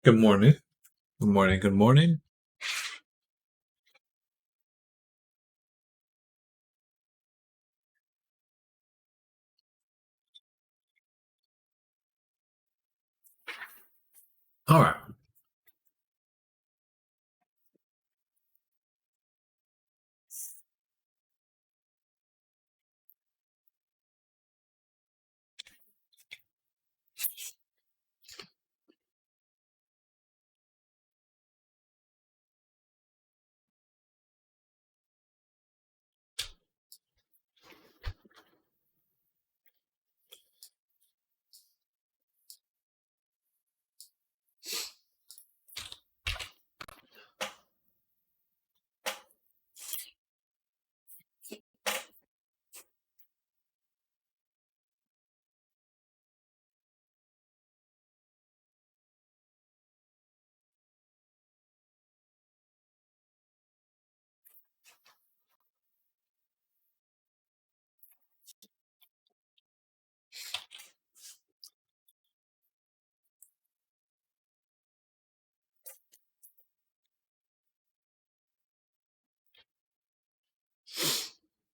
Good morning. Good morning. Good morning. All right.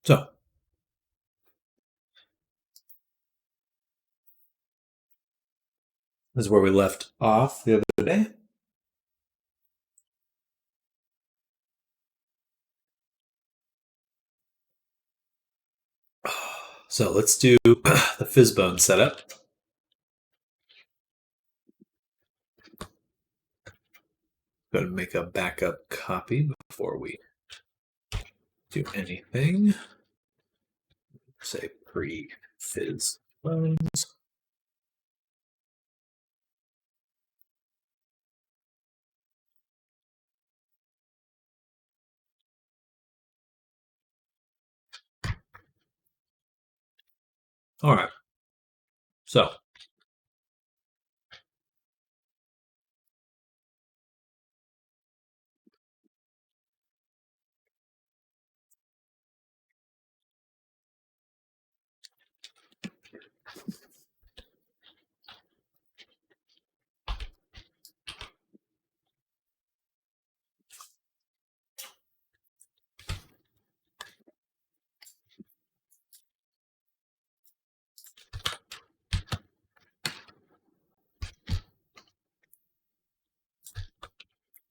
So, this is where we left off the other day. So, let's do the Fizzbone setup. Going to make a backup copy before we do anything. Say pre-fizz bones. All right. So,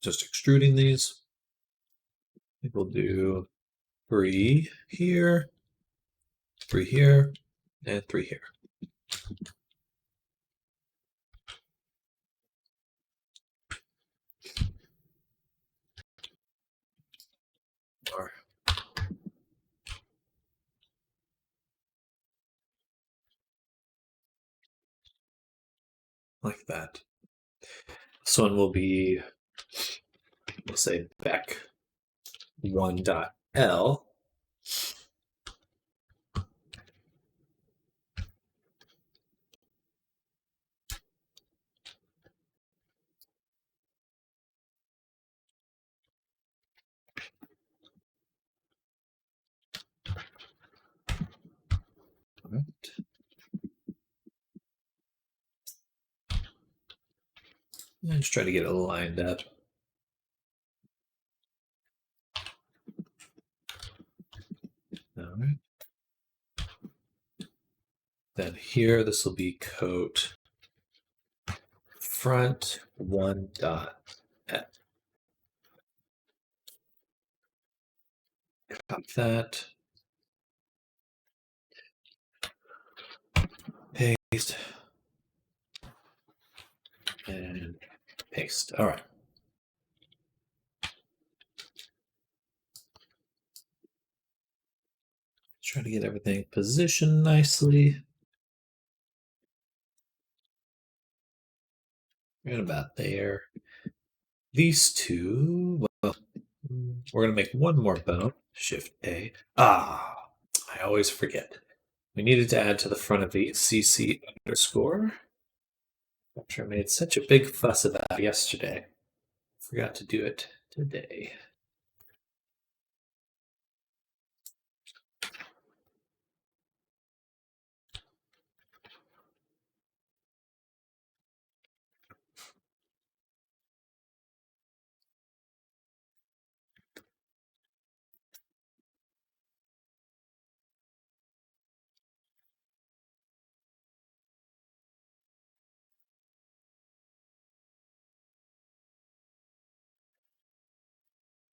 just extruding these. I think we'll do 3 here, 3 here, and 3 here. All right. Like that. This one will be, we'll say, Beck 1.L. Just try to get it lined up. All right. Then here, this will be coat front 1.F. Copy that. Paste. And paste. All right. Try to get everything positioned nicely. Right about there. These two, well, we're going to make one more bone. Shift A. I always forget. We needed to add to the front of the CC underscore, which I made such a big fuss about yesterday. Forgot to do it today.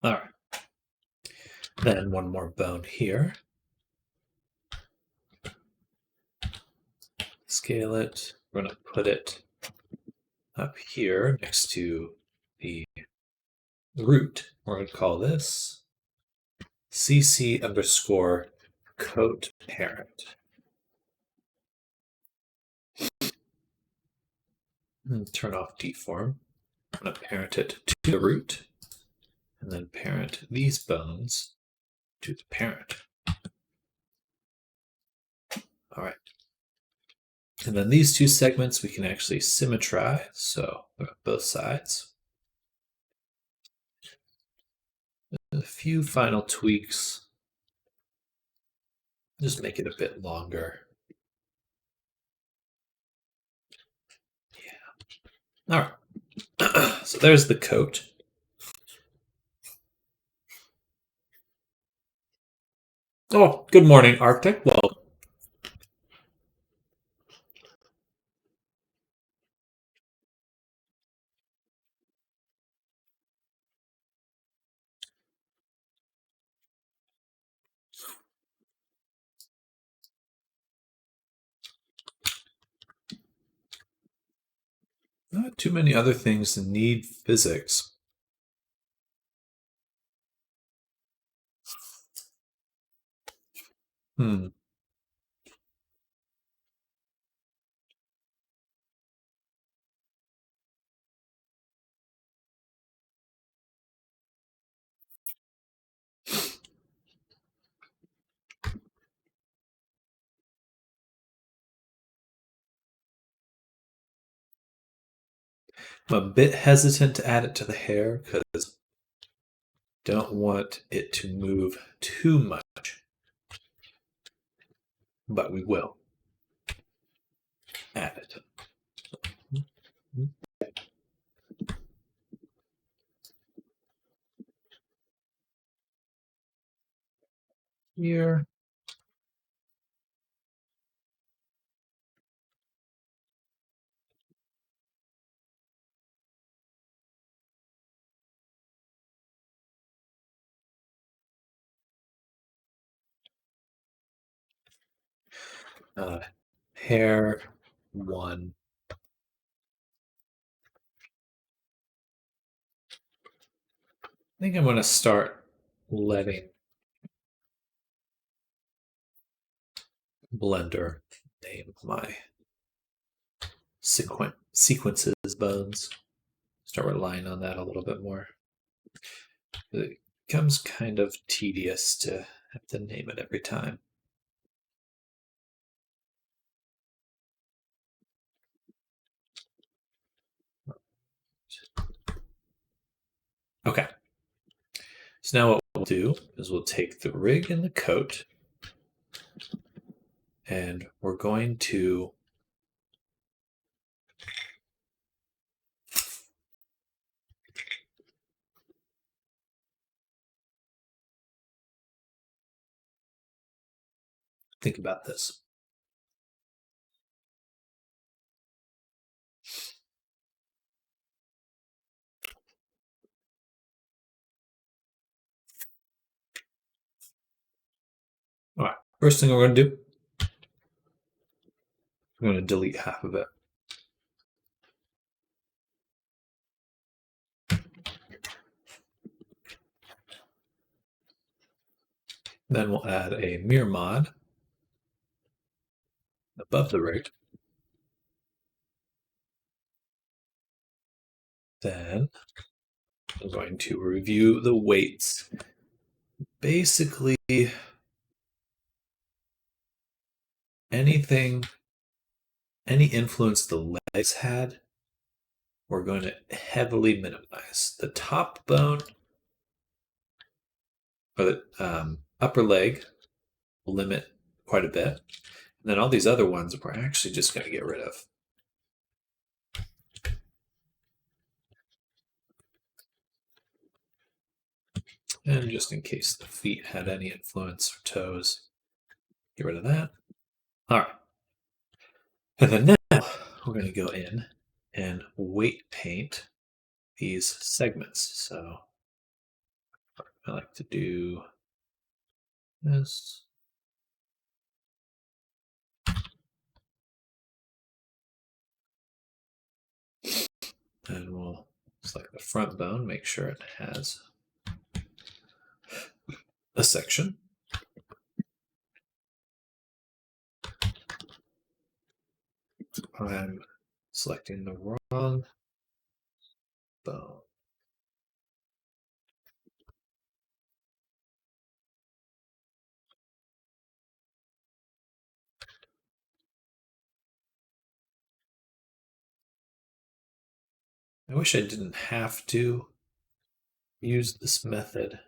All right. Then one more bone here. Scale it. We're going to put it up here next to the root. We're going to call this CC underscore coat parent. And turn off deform. I'm going to parent it to the root, and then parent these bones to the parent. All right. And then these two segments we can actually symmetrize, so both sides. A few final tweaks. Just make it a bit longer. Yeah. All right. So there's the coat. Oh, good morning, Arctic. Well, not too many other things need physics. Hmm. I'm a bit hesitant to add it to the hair because don't want it to move too much, but we will add it. Here. Hair 1. I think I'm going to start letting Blender name my sequences bones. Start relying on that a little bit more. It becomes kind of tedious to have to name it every time. Okay. So now what we'll do is we'll take the rig and the coat, and we're going to think about this. All right, first thing we're going to do, I'm going to delete half of it. Then we'll add a mirror mod above the rig. Then I'm going to review the weights. Basically, any influence the legs had, we're going to heavily minimize. The top bone, or the upper leg, will limit quite a bit. And then all these other ones we're actually just going to get rid of. And just in case the feet had any influence or toes, get rid of that. All right. And then now we're going to go in and weight paint these segments. So I like to do this. And we'll select the front bone, make sure it has a section. I'm selecting the wrong bone. I wish I didn't have to use this method,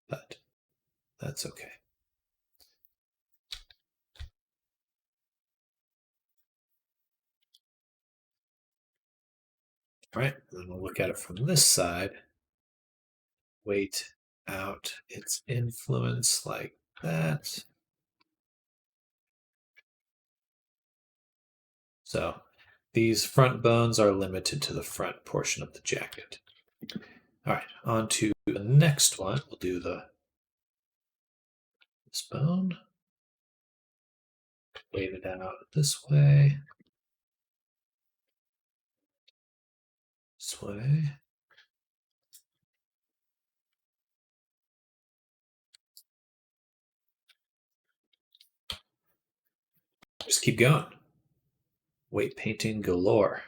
but that's okay. All right, then we'll look at it from this side. Weight out its influence like that. So these front bones are limited to the front portion of the jacket. All right, on to the next one. We'll do this bone. Weight it out this way. This way. Just keep going. Weight painting galore.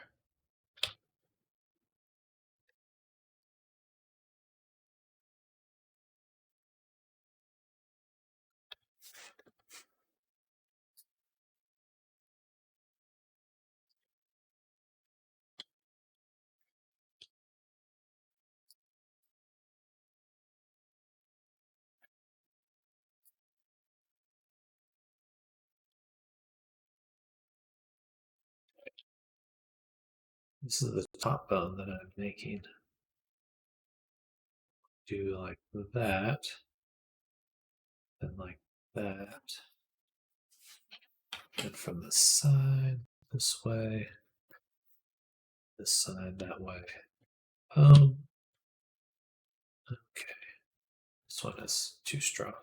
This is the top bone that I'm making. Do like that, and like that. And from the side, this way, this side, that way. Okay. This one is too strong.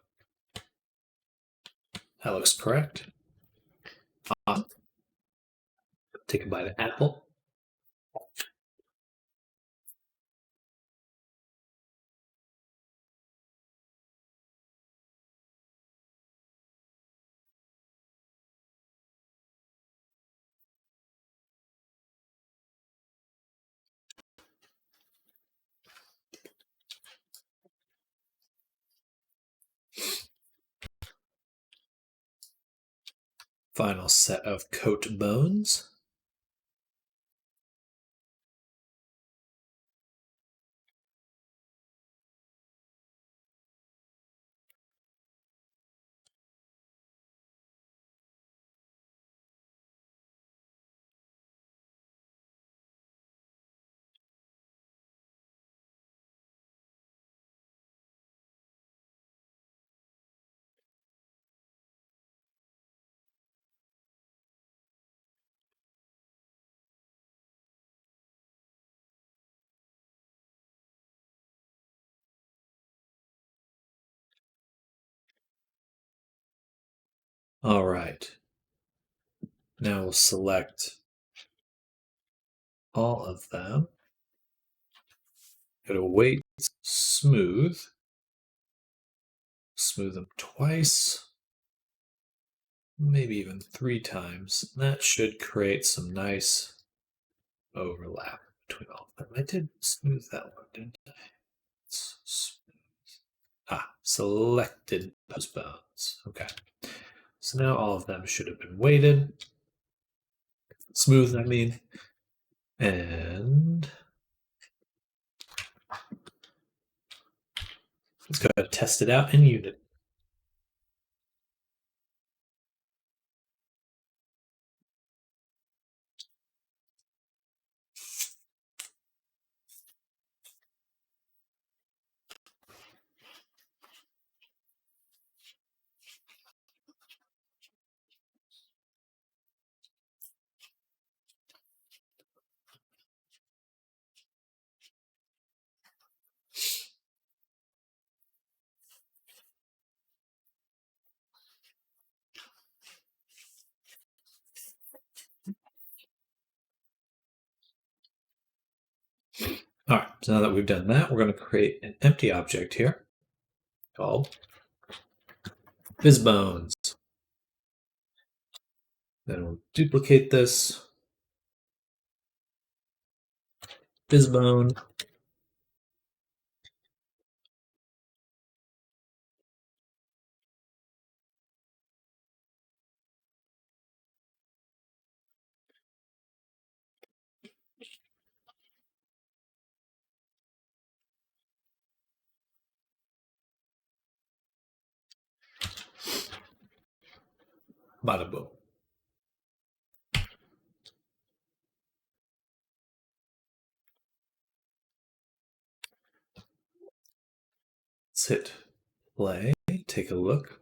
That looks correct. Awesome. Take a bite of apple. Final set of coat bones. All right. Now we'll select all of them. Go to weight, smooth. Smooth them twice, maybe even 3 times. That should create some nice overlap between all of them. I did smooth that one, didn't I? Selected those bones. Okay. So now all of them should have been weighted. Smooth, I mean. And let's go ahead and test it out in unit. So now that we've done that, we're going to create an empty object here called BizBones. Then we'll duplicate this. BizBone. Bada boom. Let's hit play, take a look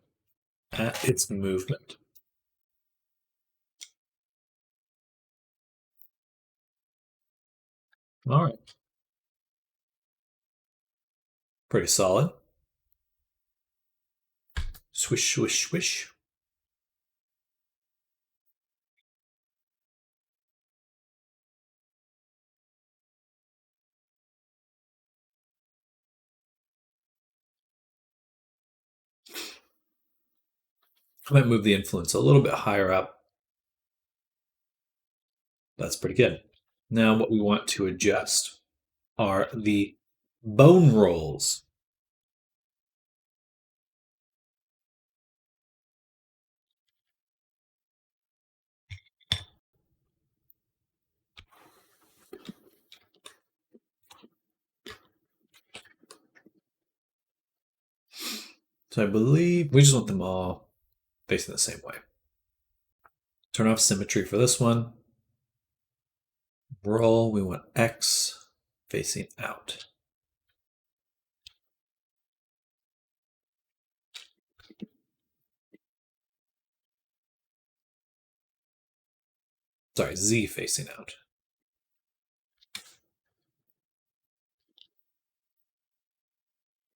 at its movement. All right. Pretty solid. Swish, swish, swish. I might move the influence a little bit higher up. That's pretty good. Now what we want to adjust are the bone rolls. So I believe we just want them all facing the same way. Turn off symmetry for this one. Roll, we want X facing out. Sorry, Z facing out.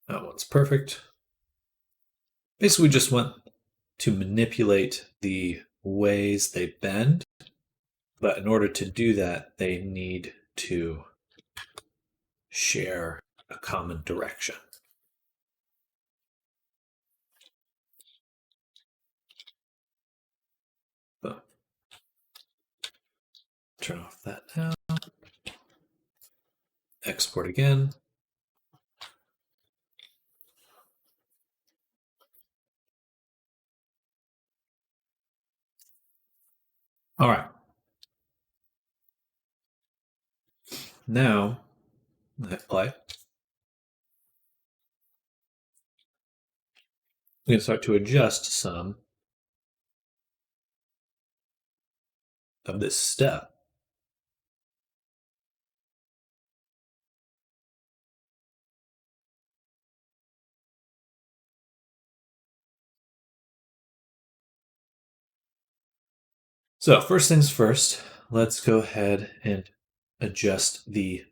That one's perfect. Basically, we just want to manipulate the ways they bend, but in order to do that, they need to share a common direction. Boom. Turn off that now. Export again. All right. Now, hit play. We can start to adjust some of this step. So first things first, let's go ahead and adjust the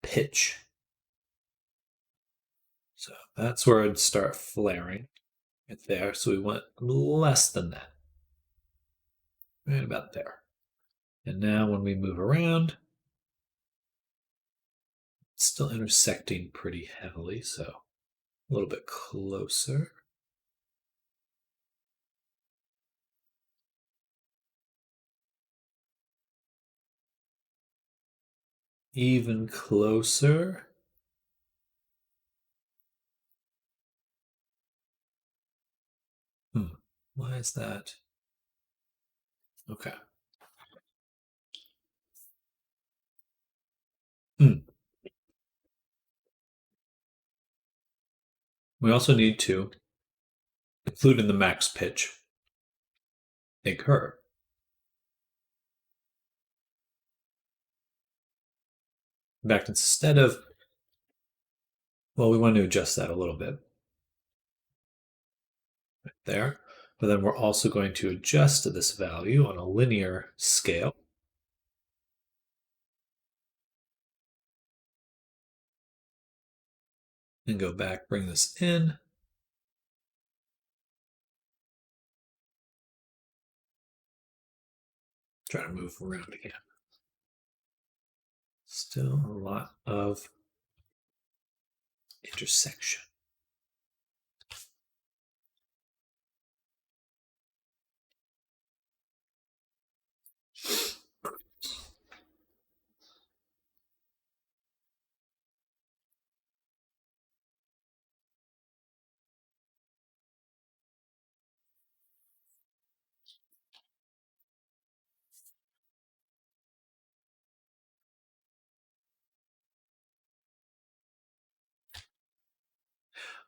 pitch. So that's where I'd start flaring right there. So we want less than that. Right about there. And now when we move around, it's still intersecting pretty heavily. So a little bit closer. Even closer. Why is that? Okay. We also need to include in the max pitch a curve. In fact, instead of, well, we want to adjust that a little bit. Right there. But then we're also going to adjust this value on a linear scale. And go back, bring this in. Try to move around again. Still a lot of intersection.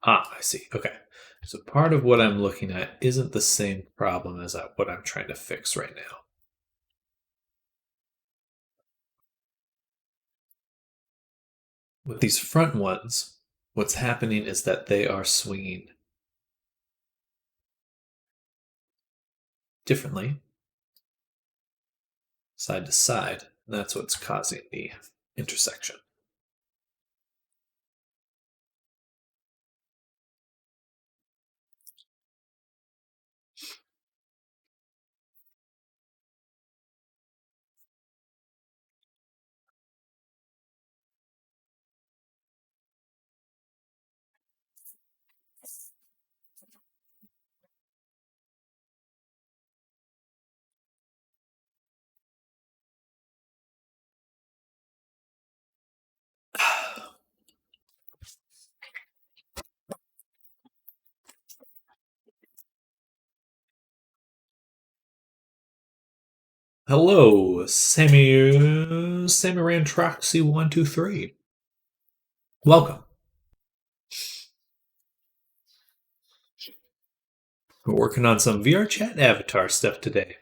I see. Okay. So part of what I'm looking at isn't the same problem as what I'm trying to fix right now. With these front ones, what's happening is that they are swinging differently, side to side. And that's what's causing the intersection. Hello, Sammy Rantroxy123. Welcome. We're working on some VR chat avatar stuff today.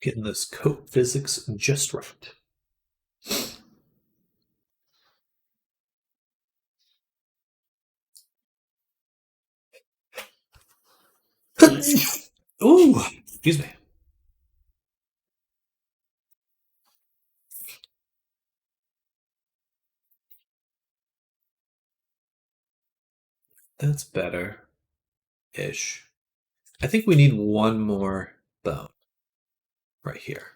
Getting this coat physics just right. Ooh, excuse me. That's better-ish. I think we need one more bone right here.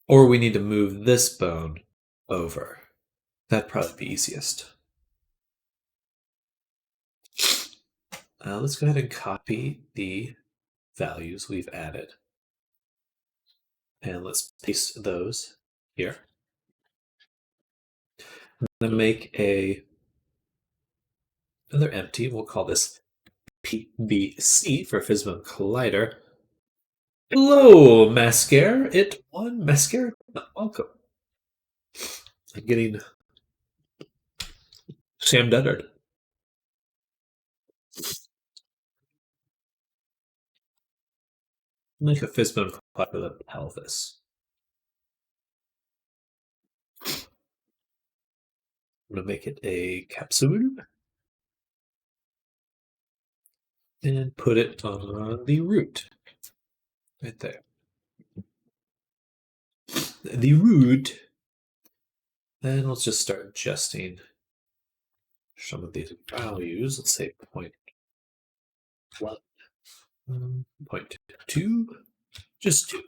Or we need to move this bone over. That'd probably be easiest. Let's go ahead and copy the values we've added. And let's paste those here. I'm going to make another empty. We'll call this PBC for Fishbone Collider. Hello, Mascare. It won. Mascare, welcome. I'm getting Sam Duddard. Make a Fishbone Collider with a pelvis. I'm going to make it a capsule and put it on the root. Right there. The root. Then let's just start adjusting some of these values. Let's say 0.1, 0.2, just 2.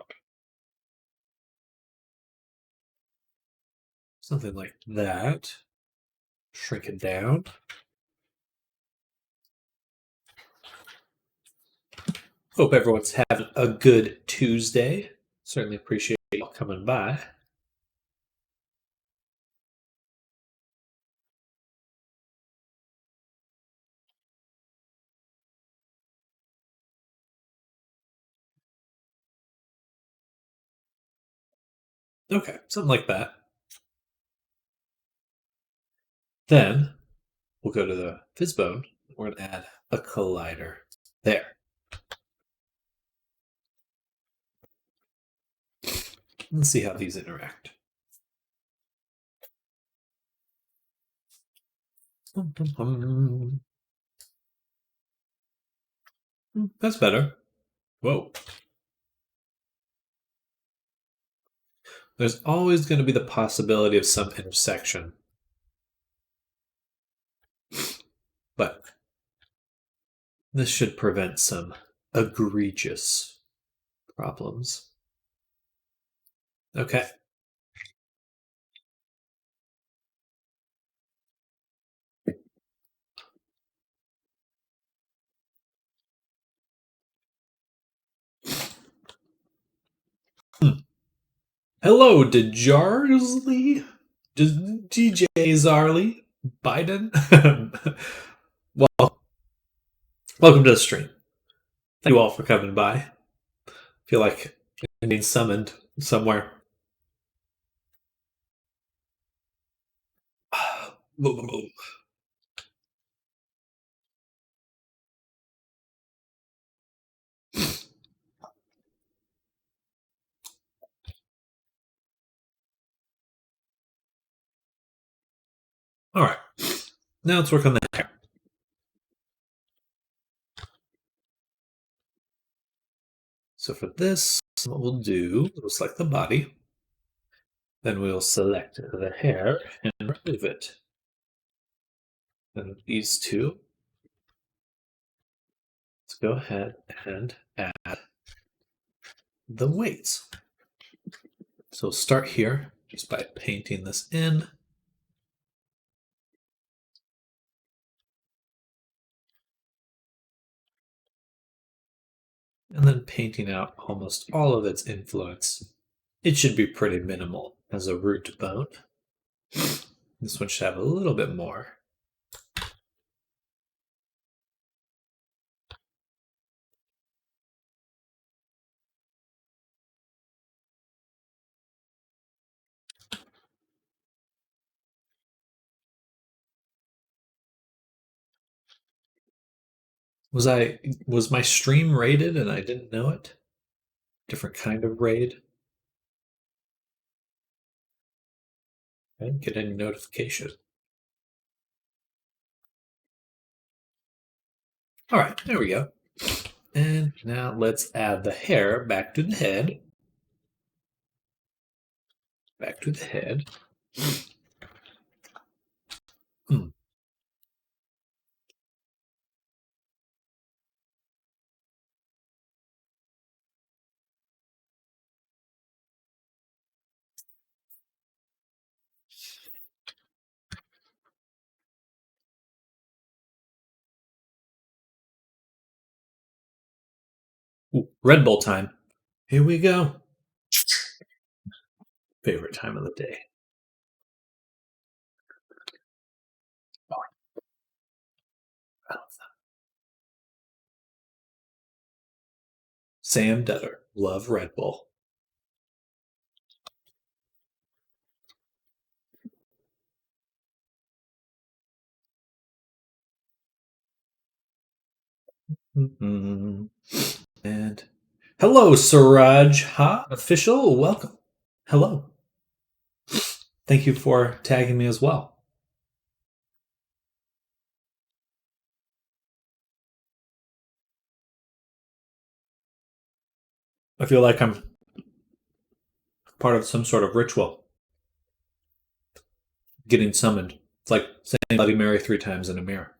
Something like that. Shrink it down. Hope everyone's having a good Tuesday. Certainly appreciate you all coming by. Okay, something like that. Then we'll go to the Fishbone. We're going to add a collider there. Let's see how these interact. That's better. Whoa. There's always going to be the possibility of some intersection. but this should prevent some egregious problems. Okay. Hmm. Hello, DeJarsley? DJ Zarly? Biden? Well, welcome to the stream. Thank you all for coming by. I feel like I'm being summoned somewhere. All right. Now let's work on the hair. So for this, what we'll do, we'll select the body. Then we'll select the hair and remove it. And these two, let's go ahead and add the weights. So start here just by painting this in. And then painting out almost all of its influence. It should be pretty minimal as a root bone. This one should have a little bit more. Was my stream raided and I didn't know it? Different kind of raid. I didn't get any notification. All right, there we go. And now let's add the hair back to the head. Back to the head. Hmm. Ooh, Red Bull time. Here we go. Favorite time of the day. I love that. Sam Dutter. Love Red Bull. Mm-hmm. And hello, Suraj Ha official. Welcome. Hello. Thank you for tagging me as well. I feel like I'm part of some sort of ritual. Getting summoned. It's like saying Bloody Mary 3 times in a mirror.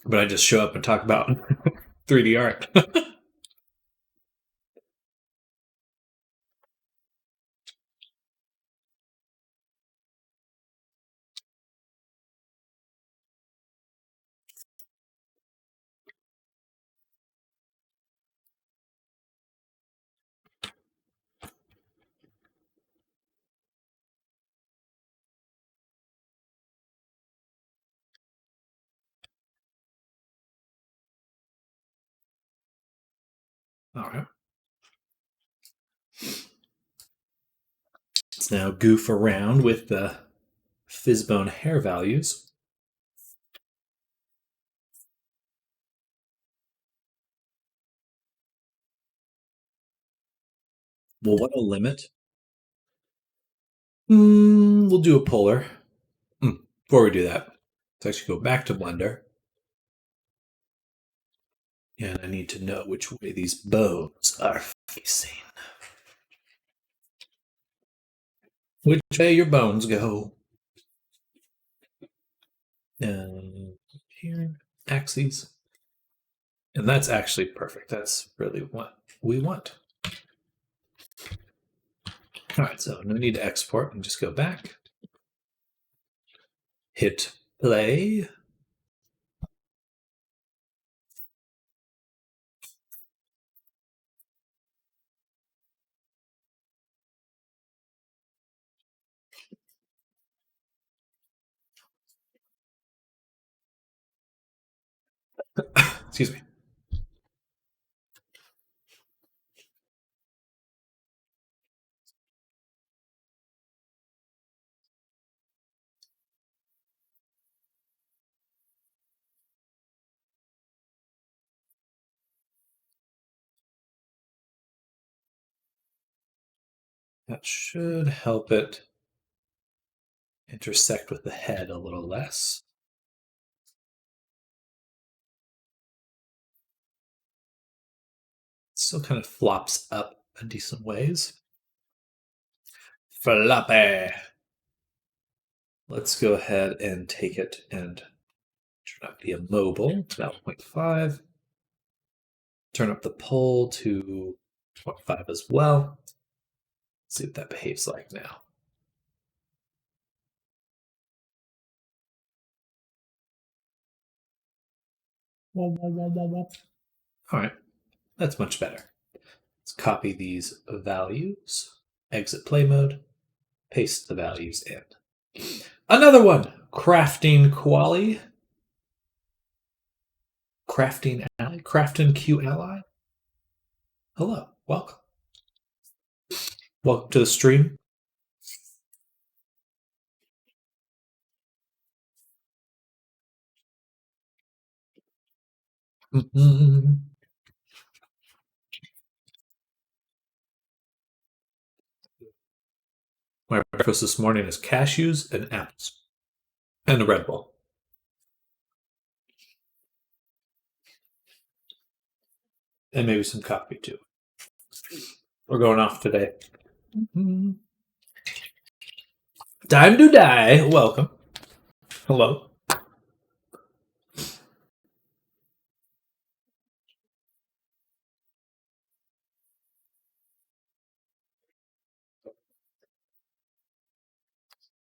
But I just show up and talk about 3D art. All right. Let's now goof around with the Fizzbone hair values. We'll want to limit. We'll do a polar. Before we do that, let's actually go back to Blender. And I need to know which way these bones are facing. Which way your bones go? And here, axes. And that's actually perfect. That's really what we want. All right, so no need to export and just go back. Hit play. Excuse me. That should help it intersect with the head a little less. Still kind of flops up in decent ways. Floppy. Let's go ahead and take it and turn up the immobile to about 0.5. Turn up the pull to 0.5 as well. See what that behaves like now. All right, that's much better. Let's copy these values, exit play mode, paste the values in. Another one, crafting quali. Crafting ally, crafting Q ally. Hello, welcome. Welcome to the stream. My breakfast this morning is cashews and apples and a Red Bull. And maybe some coffee too. We're going off today. Time to die. Welcome. Hello.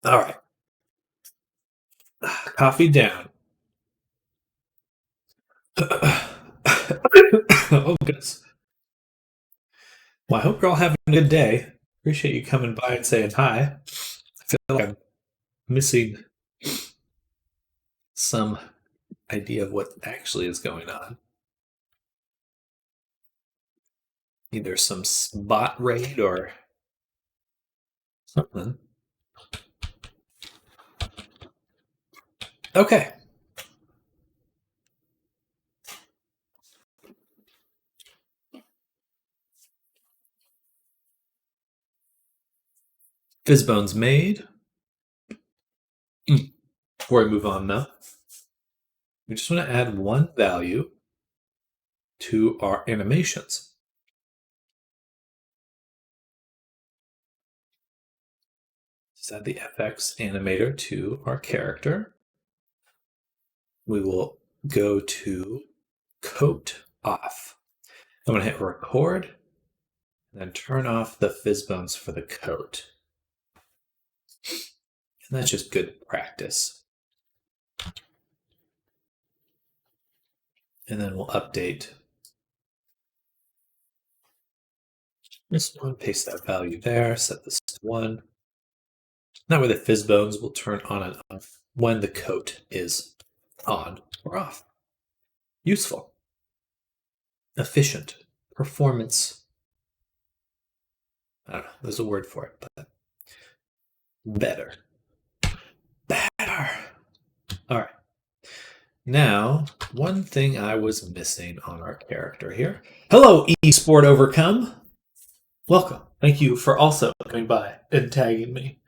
All right. Coffee down. Oh, goodness. Well, I hope you're all having a good day. Appreciate you coming by and saying hi. I feel like I'm missing some idea of what actually is going on. Either some bot raid or something. Okay. Fizzbone's made. Before we move on now, we just want to add one value to our animations. Just add the FX animator to our character. We will go to coat off. I'm going to hit record and then turn off the fizzbones for the coat. And that's just good practice. And then we'll update this one, paste that value there, set this to 1. That way the fizzbones will turn on and off when the coat is on or off. Useful. Efficient. Performance. I don't know, there's a word for it, but better. Better. All right. Now, one thing I was missing on our character here. Hello, eSport Overcome. Welcome. Thank you for also coming by and tagging me.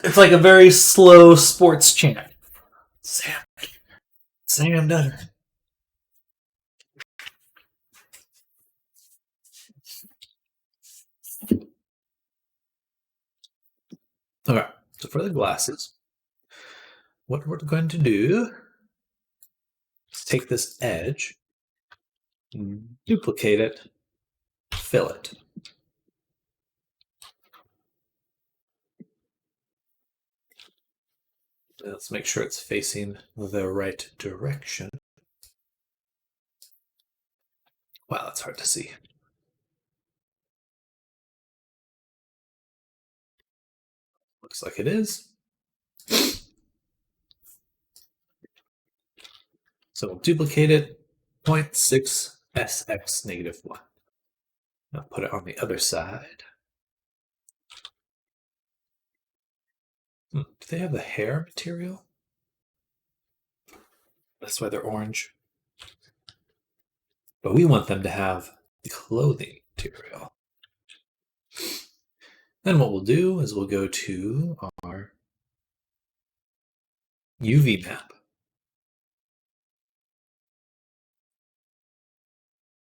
It's like a very slow sports chant. Sam Nutter. Okay, so for the glasses, what we're going to do is take this edge, duplicate it, fill it. Let's make sure it's facing the right direction. Wow, that's hard to see. Looks like it is. So we'll duplicate it, 0.6 sx negative 1. Now put it on the other side. Do they have the hair material? That's why they're orange. But we want them to have the clothing material. Then what we'll do is we'll go to our UV map.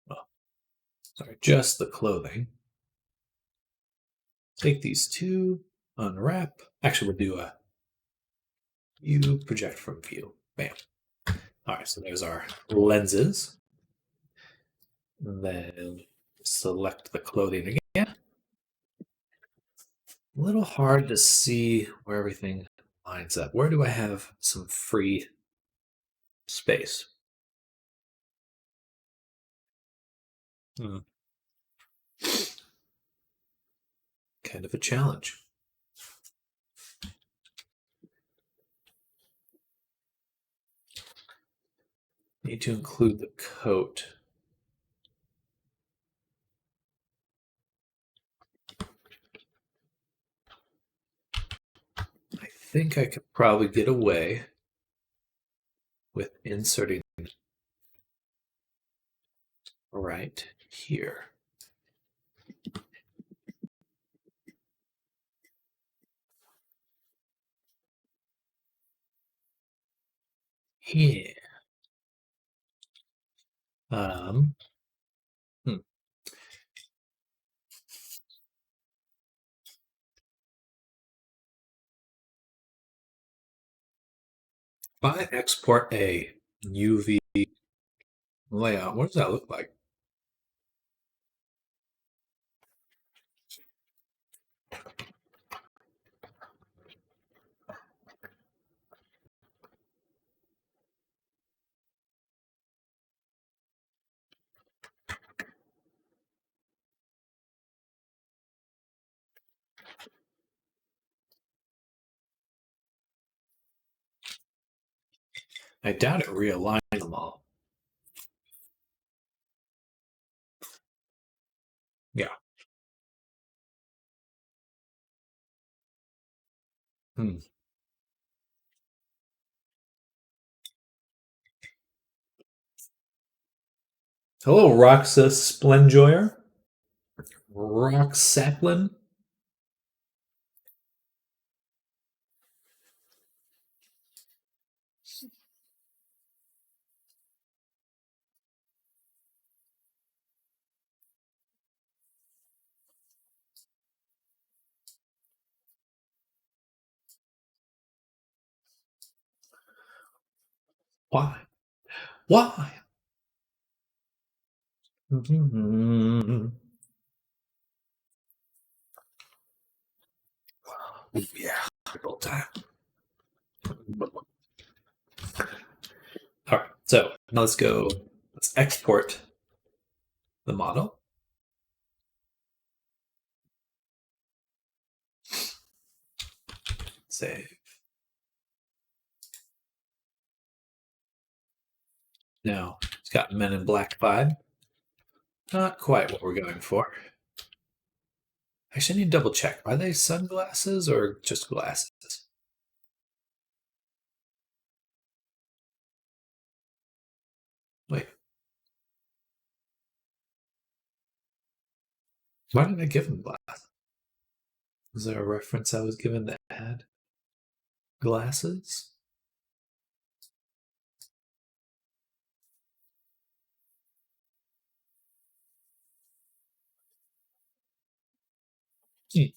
Well, sorry, just the clothing. Take these two, unwrap. Actually, we'll do a view, project from view. Bam. All right, so there's our lenses. And then select the clothing again. A little hard to see where everything lines up. Where do I have some free space? Kind of a challenge. Need to include the coat. I think I could probably get away with inserting right here. Yeah. Um, hmm. If I export a UV layout, what does that look like? I doubt it realigns them all. Yeah. Hmm. Hello, Roxa Splenjoyer. Rock Saplin. Why? Why? Yeah, good old time. All right, so now let's go. Let's export the model. Save. Now it's got Men in Black vibe. Not quite what we're going for. Actually, I need to double check. Are they sunglasses or just glasses? Wait. Why did I give them glasses? Was there a reference I was given that had glasses? Hmm.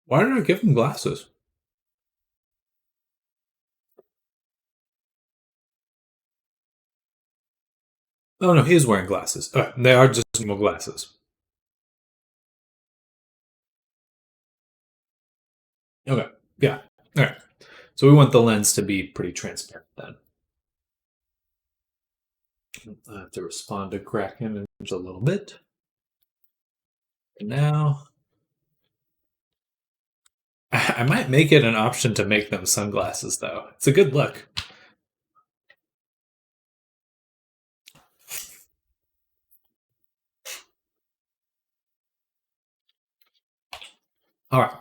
Why did I give him glasses? Oh no, he is wearing glasses. They are just normal glasses. Okay, yeah. All right. So we want the lens to be pretty transparent then. I have to respond to Gracken in just a little bit. And now, I might make it an option to make them sunglasses, though. It's a good look. All right.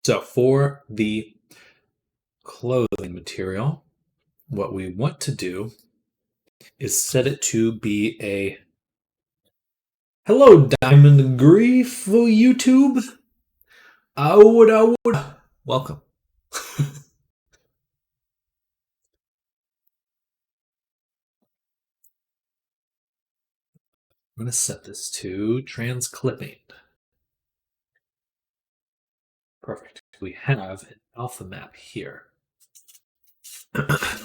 So for the clothing material, what we want to do is set it to be a hello, Diamond Grief YouTube. I would. Welcome. I'm going to set this to transclipping. Perfect. We have an alpha map here.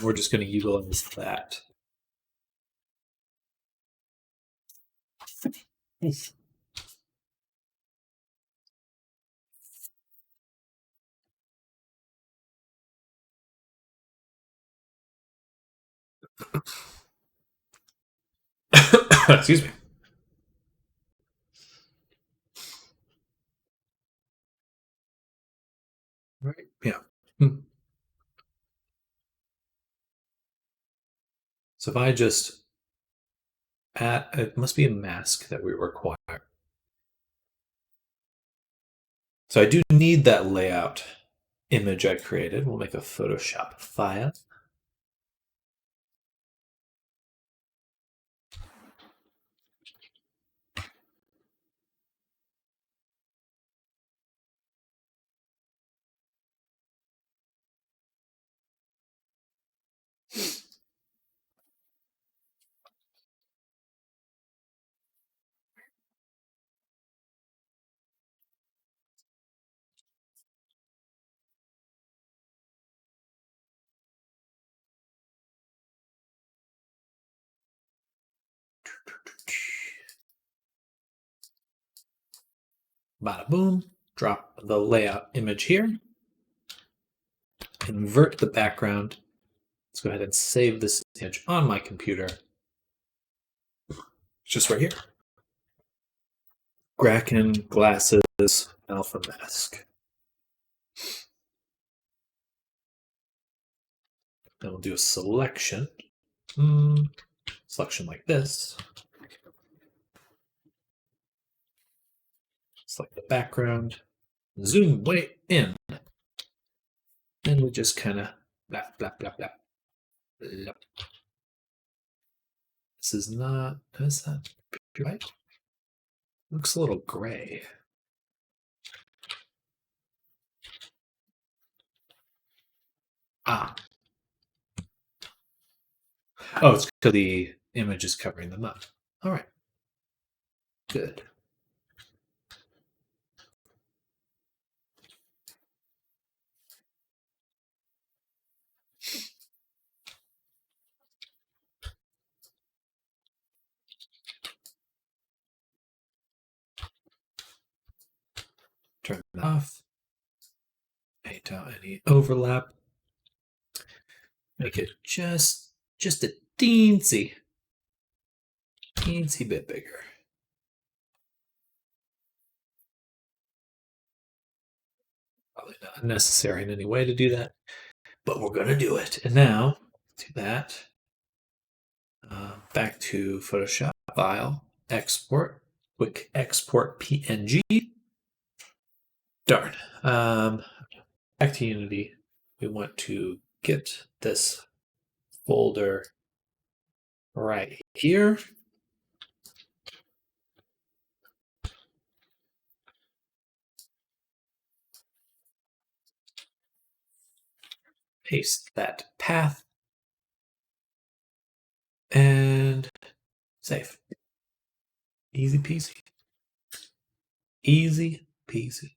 We're just going to utilize that. Excuse me. Right. Yeah. So if I just add, it must be a mask that we require. So I do need that layout image I created. We'll make a Photoshop file. Bada boom. Drop the layout image here. Invert the background. Let's go ahead and save this image on my computer. Just right here. Gracken glasses alpha mask. Then we'll do a selection. Selection like this. Select the background. Zoom way in. And we just kind of blap, blap, blap, blap. Blap. This is not, is that right? Looks a little gray. Ah. Oh, it's because the image is covering them up. All right. Good. Turn that off. Paint out any overlap. Make it just a teensy bit bigger. Probably not necessary in any way to do that, but we're going to do it. And now, do that. Back to Photoshop, File, Export, Quick Export PNG. Darn. Back to Unity. We want to get this folder right here. Paste that path and save. Easy peasy. Easy peasy.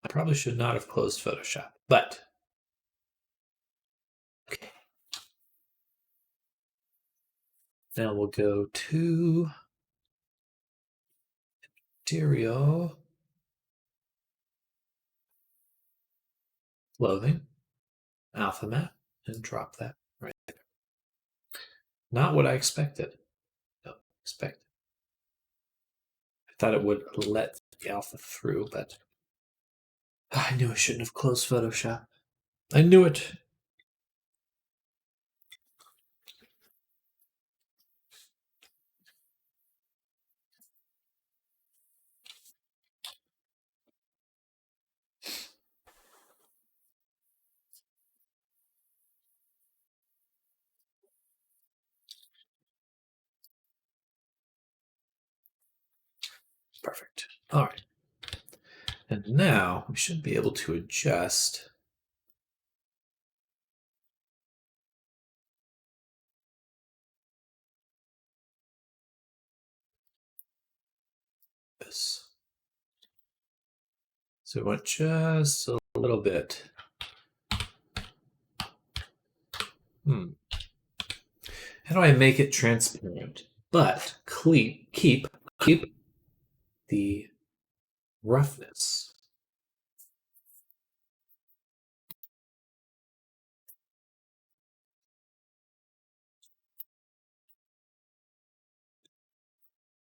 I probably should not have closed Photoshop, but okay. Now we'll go to material, clothing, alpha map, and drop that right there. Not what I expected. No, expected. I thought it would let the alpha through, but I knew I shouldn't have closed Photoshop. I knew it. Perfect. All right. And now we should be able to adjust this. So we want just a little bit. How do I make it transparent, but keep the roughness?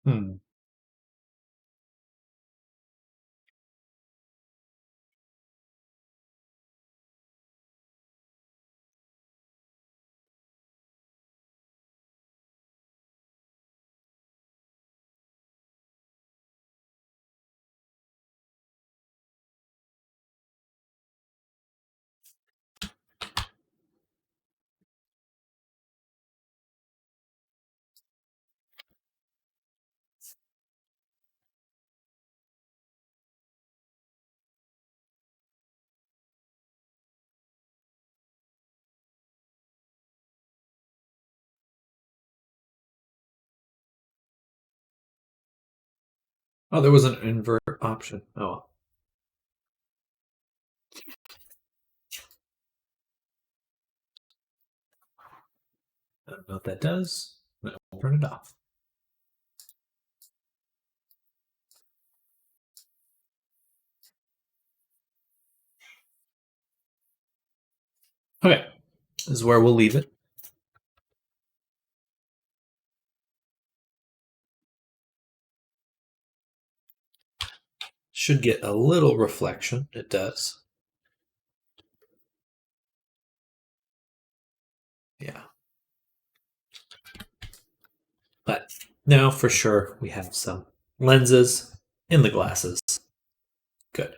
Hmm. Oh, there was an invert option. Oh, well. I don't know what that does. I'll turn it off. Okay, this is where we'll leave it. Should get a little reflection. It does. Yeah. But now for sure we have some lenses in the glasses. Good.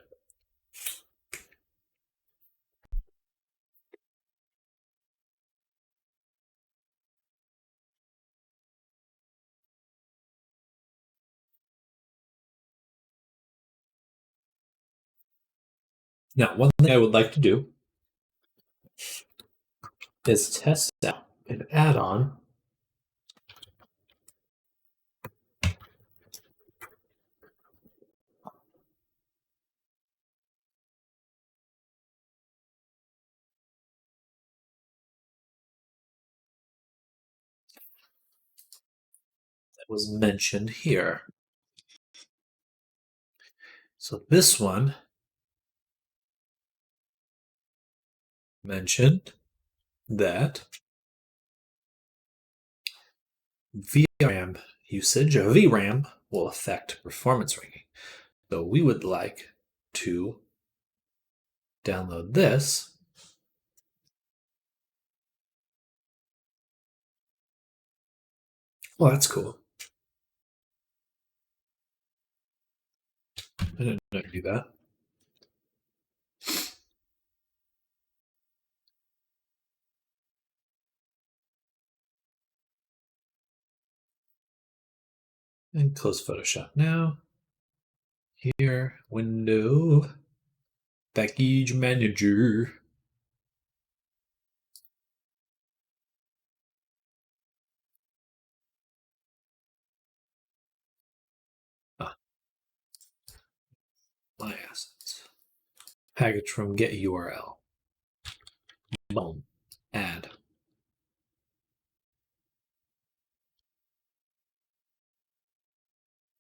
Now, one thing I would like to do is test out an add-on that was mentioned here. So this one mentioned that VRAM usage of VRAM will affect performance ranking. So we would like to download this. Well, that's cool. I didn't know you could do that. And close Photoshop now. Here, window, package manager. My assets. Package from get URL. Boom. Add.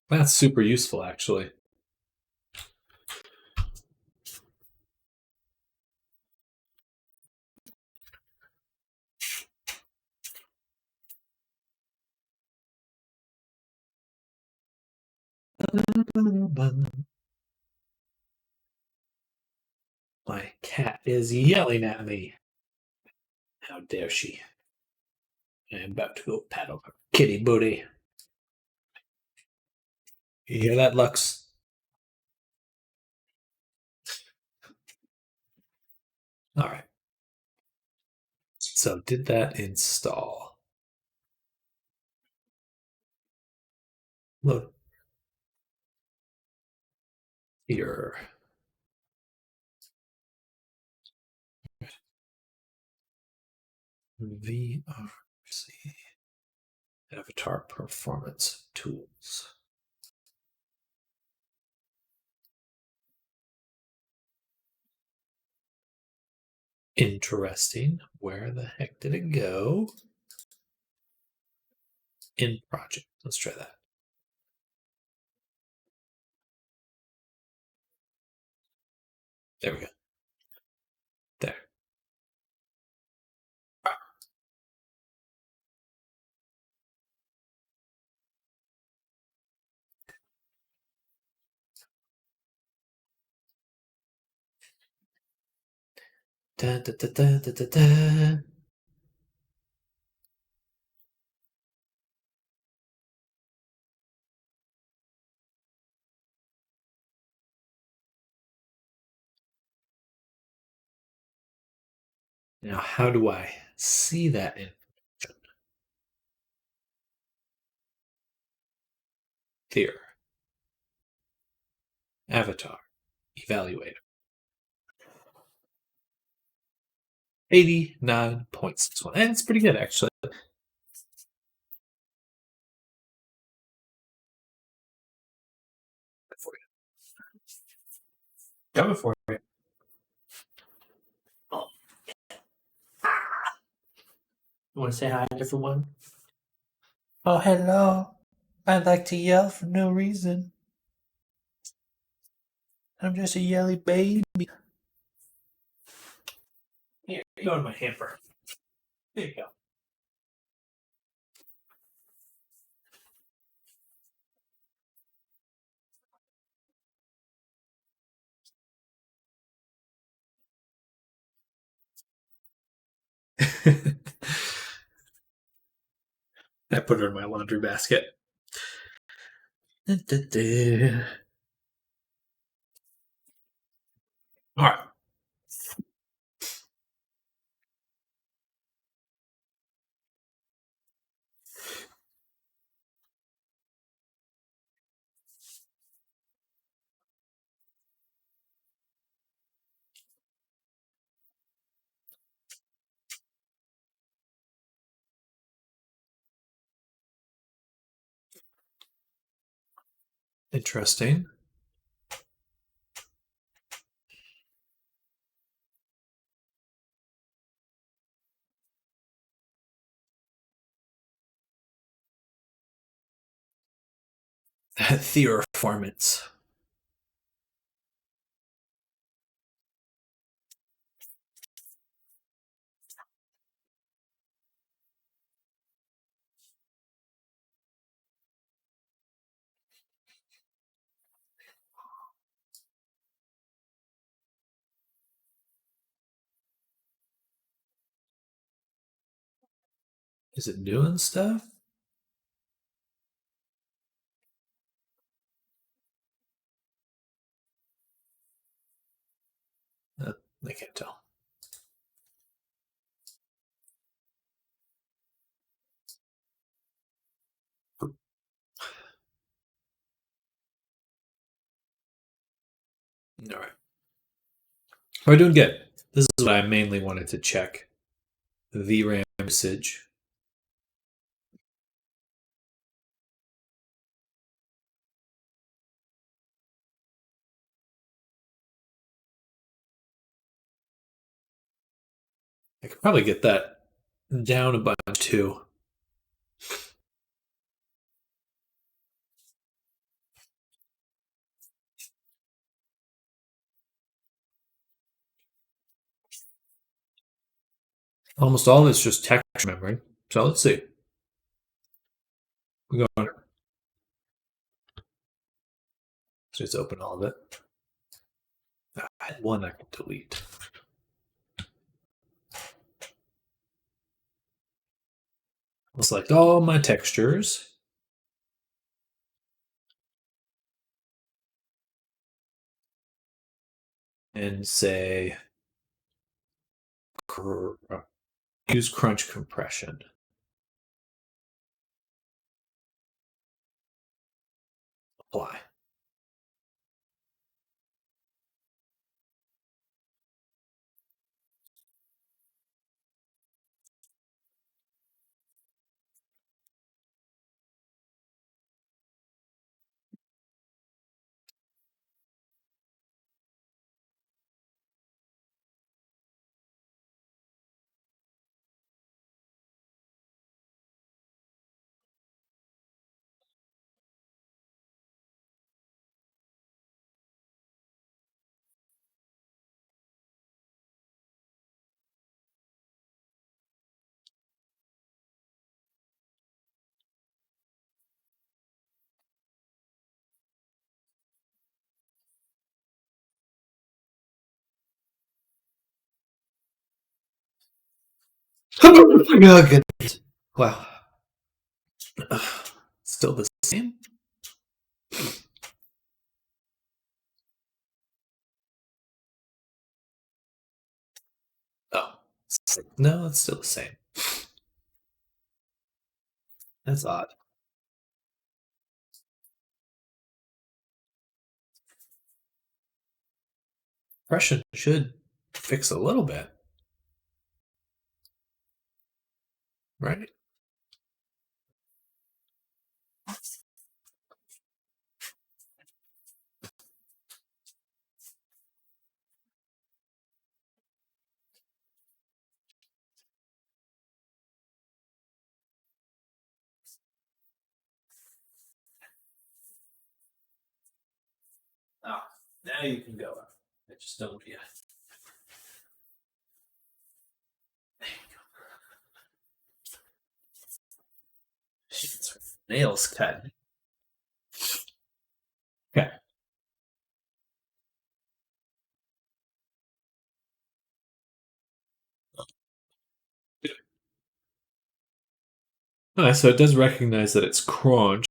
That's super useful, actually. My cat is yelling at me. How dare she? I'm about to go pat on her kitty booty. You hear that, Lux? All right. So did that install? Look here. VRC. Avatar performance tools. Interesting. Where the heck did it go? In project. Let's try that. There we go. There. Da, da, da, da, da, da, da. Now, how do I see that information? There. Avatar. Evaluator. 89.61. And it's pretty good, actually. Coming for you. Oh. You want to say hi, everyone? Oh, hello. I'd like to yell for no reason. I'm just a yelly baby. Here, you go to my hamper. There you go. I put her in my laundry basket. All right. Interesting. Theoreformance. Is it doing stuff? I can't tell. All right. We're doing good. This is what I mainly wanted to check. VRAM usage. I could probably get that down a bunch too. Almost all of it's just texture memory. So let's see. We go on. So let's open all of it. I had one I can delete. I'll select all my textures. And say use crunch compression. Apply. Oh goodness. Wow. Still the same? Oh. No, it's still the same. That's odd. Compression should fix a little bit. Right? Oh, now you can go. I just don't yet. Nails cut. Okay. Alright, so it does recognize that it's crunch.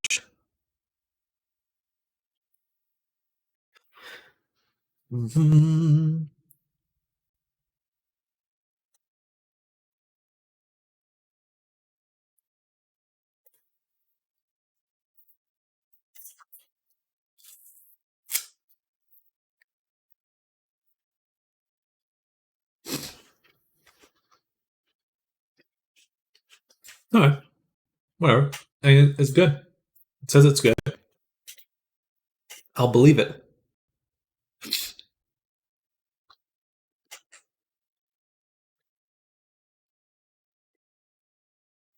Mm-hmm. Alright. Whatever. I mean, it's good. It says it's good. I'll believe it.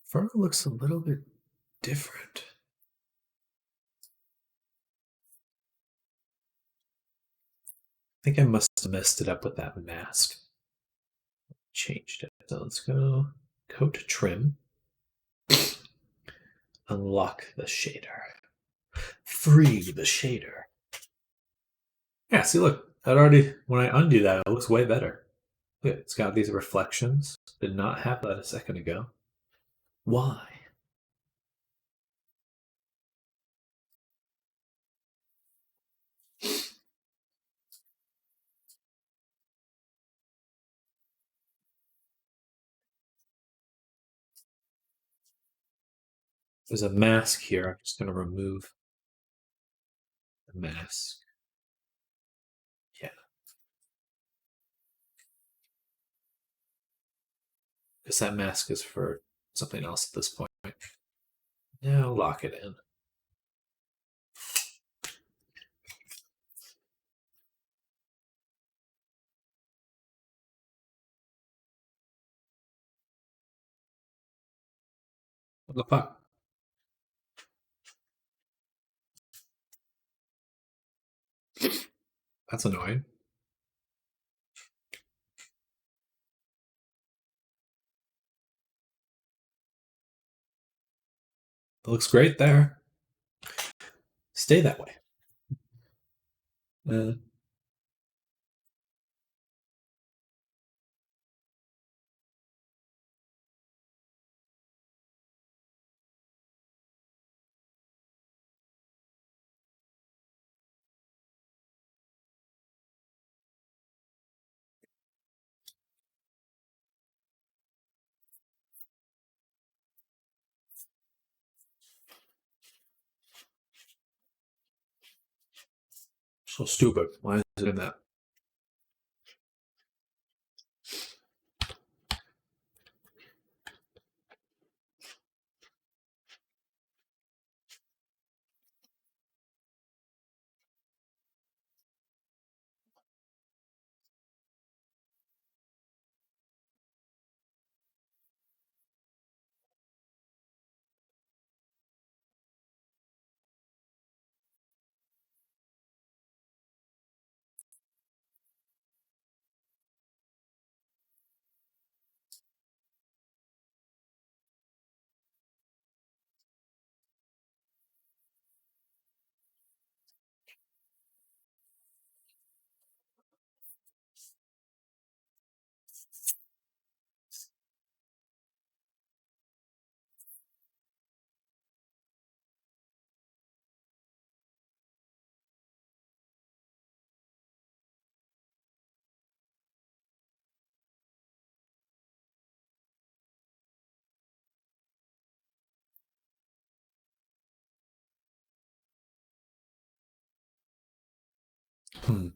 Fur looks a little bit different. I think I must have messed it up with that mask. Changed it. So let's go coat trim. Unlock the shader. Free the shader. Yeah, see, look. That already, when I undo that, it looks way better. Look, it's got these reflections. Did not have that a second ago. Why? There's a mask here. I'm just going to remove the mask. Yeah. Because that mask is for something else at this point. Now lock it in. What the fuck? That's annoying. It looks great there. Stay that way. Uh, so stupid. Why is it in that? Hmm.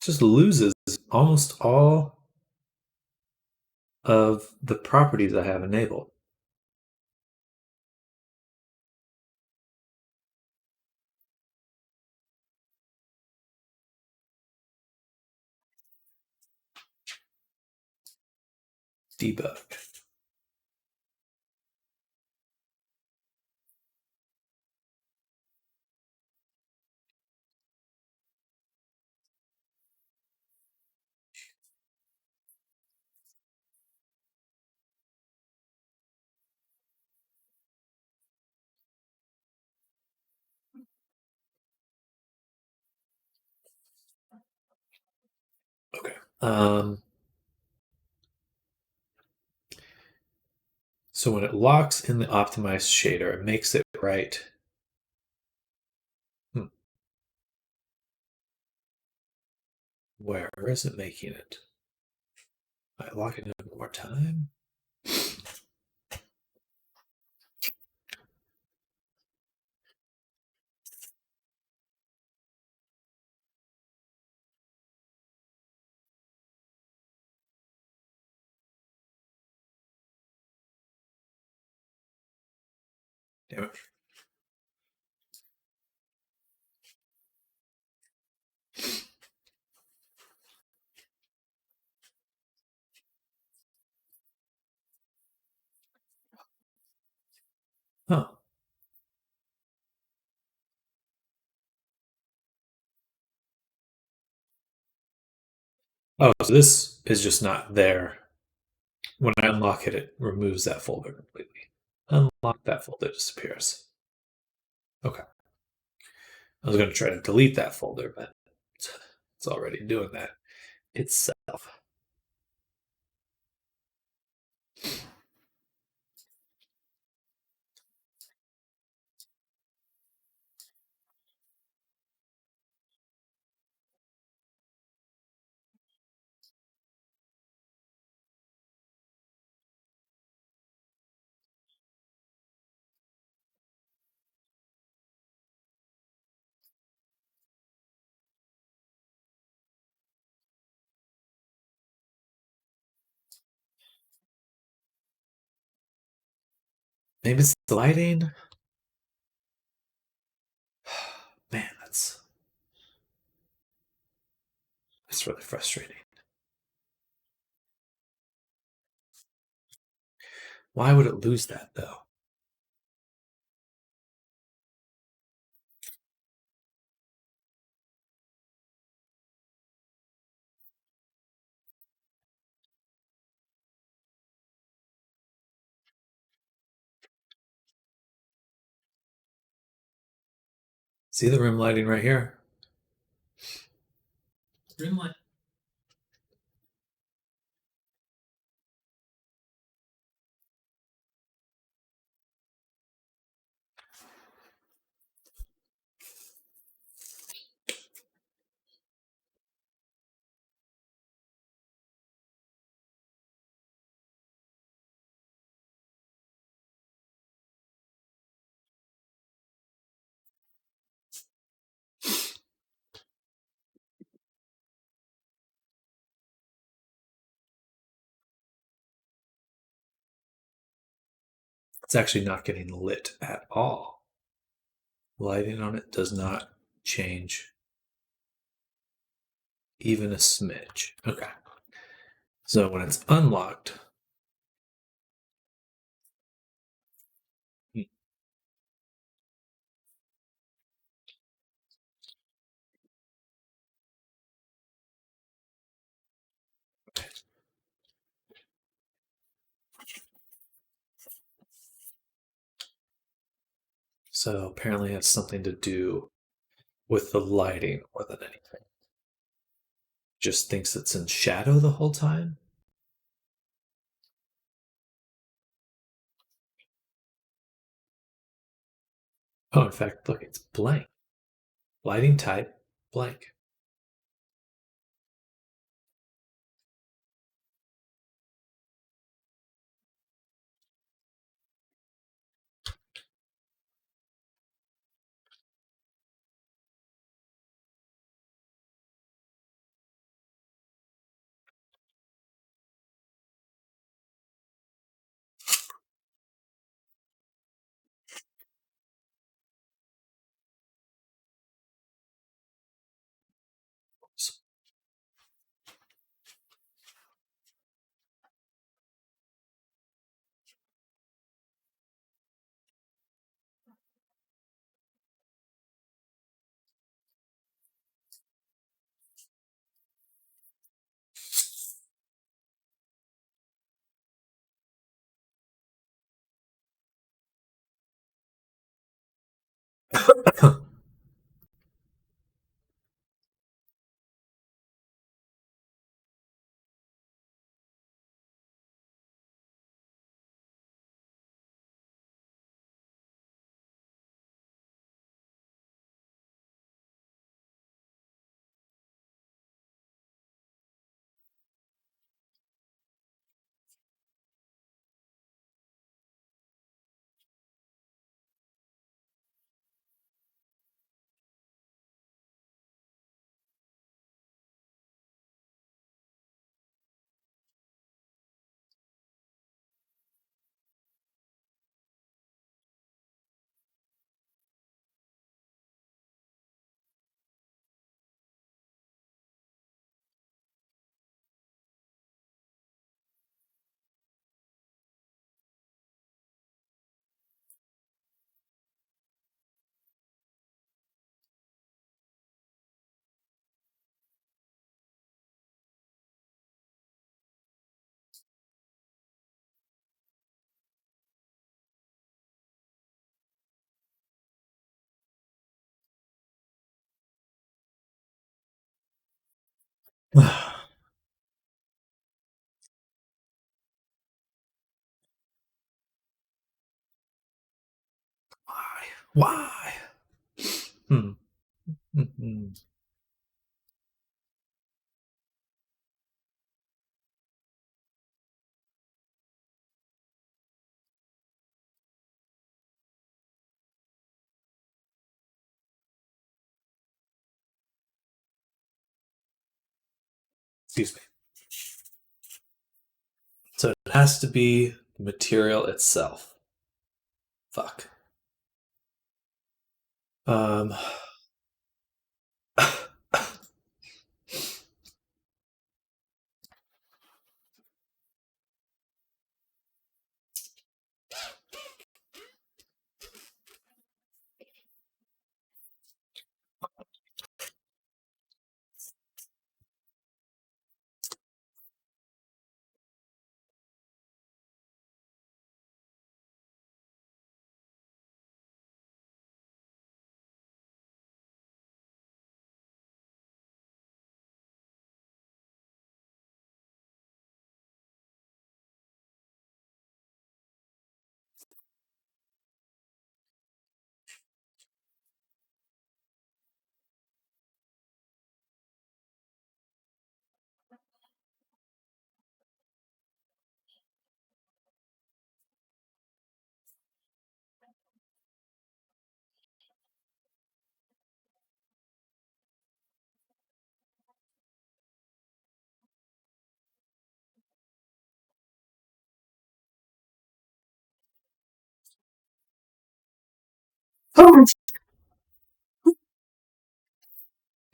Just loses almost all of the properties I have enabled. Debug. Okay. So when it locks in the optimized shader, it makes it right. Hmm. Where is it making it? I lock it in one more time. Damn it. Huh. Oh, so this is just not there. When I unlock it, it removes that folder completely. Unlock that folder, disappears. Okay. I was going to try to delete that folder, but it's already doing that itself. Maybe it's the lighting. Man, that's really frustrating. Why would it lose that though? See the rim lighting right here? Rim light. It's actually not getting lit at all. Lighting on it does not change even a smidge. Okay. So when it's unlocked, so apparently it has something to do with the lighting more than anything. Just thinks it's in shadow the whole time. Oh, in fact, look, it's blank. Lighting type, blank. Why? Why? Hmm. Mhm. Excuse me. So it has to be the material itself. Fuck. Um.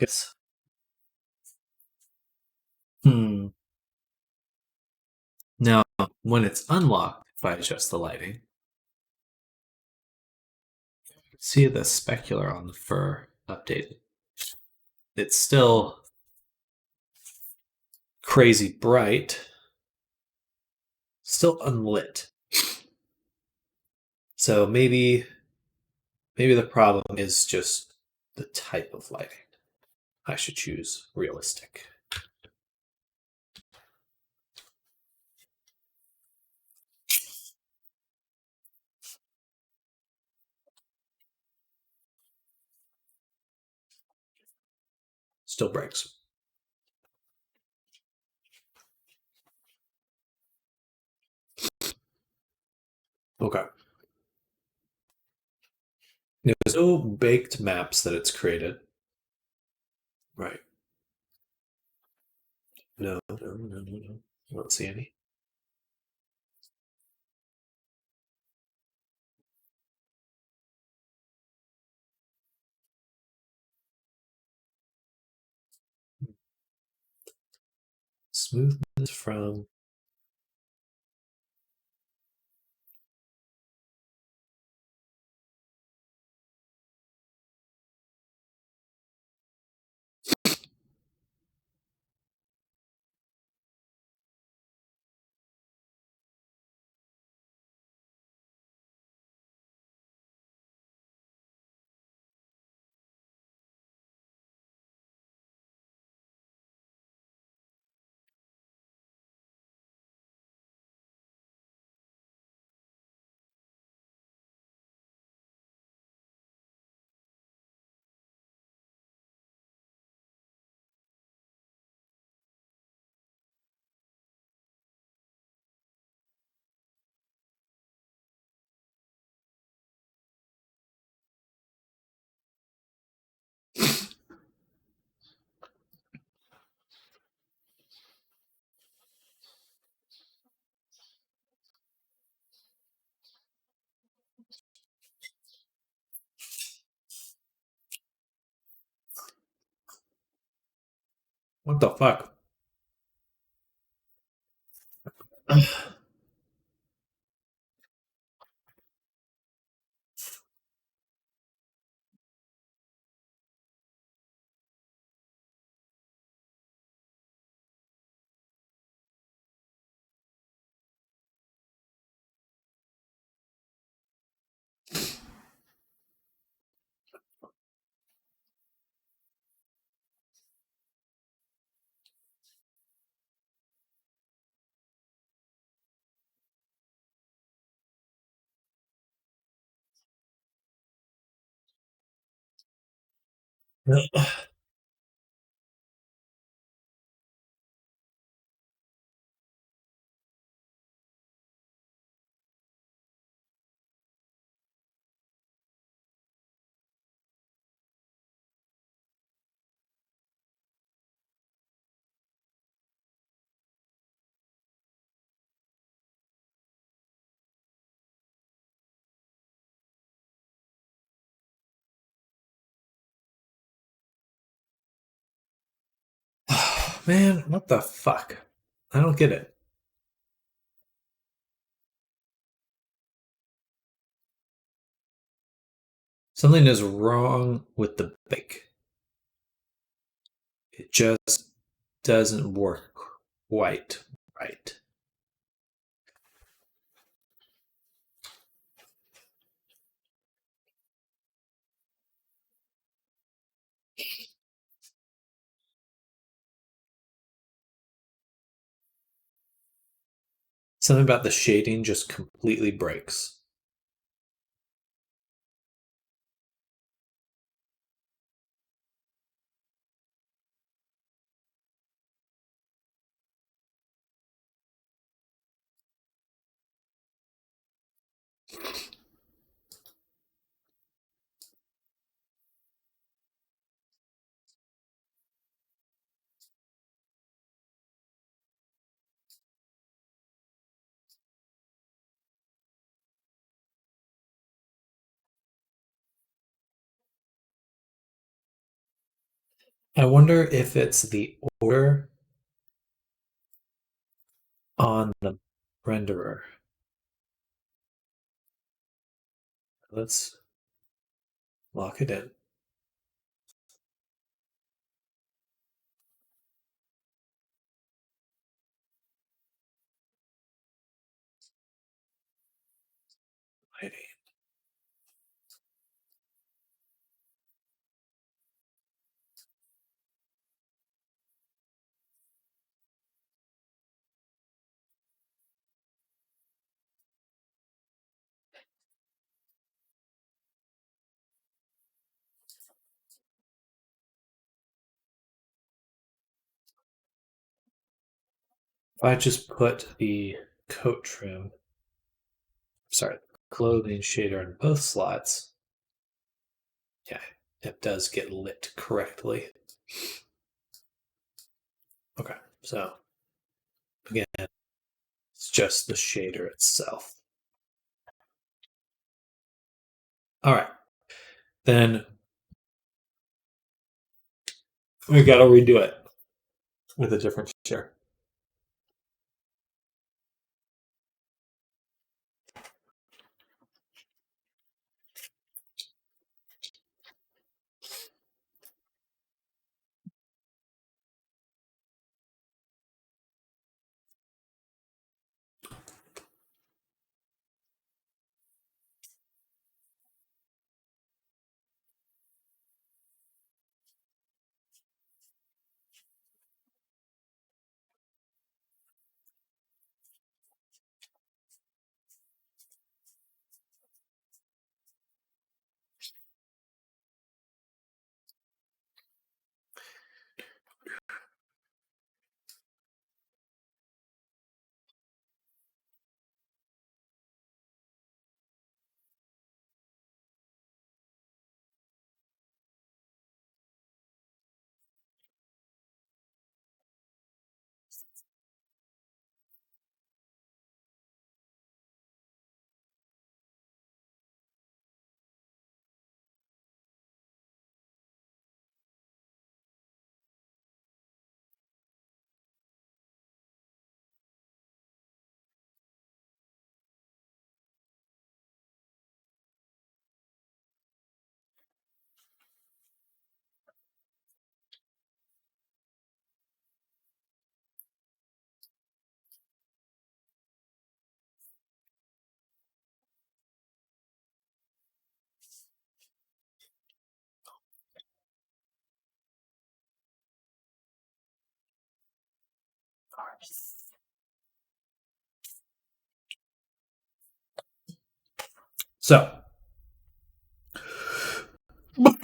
Yes. Hmm. Now, when it's unlocked, if I adjust the lighting, see the specular on the fur updated. It's still crazy bright, still unlit. So maybe the problem is just the type of lighting. I should choose realistic. Still breaks. Okay. There's no baked maps that it's created. Right. No, no, no, no, no. I don't see any. Smoothness from. What the fuck? Man, what the fuck? I don't get it. Something is wrong with the bake. It just doesn't work quite right. Something about the shading just completely breaks. I wonder if it's the order on the renderer. Let's lock it in. Lighting. If I just put the coat trim, sorry, clothing shader in both slots, yeah, it does get lit correctly. Okay, so again, it's just the shader itself. All right, then we got to redo it with a different share. So, I'm going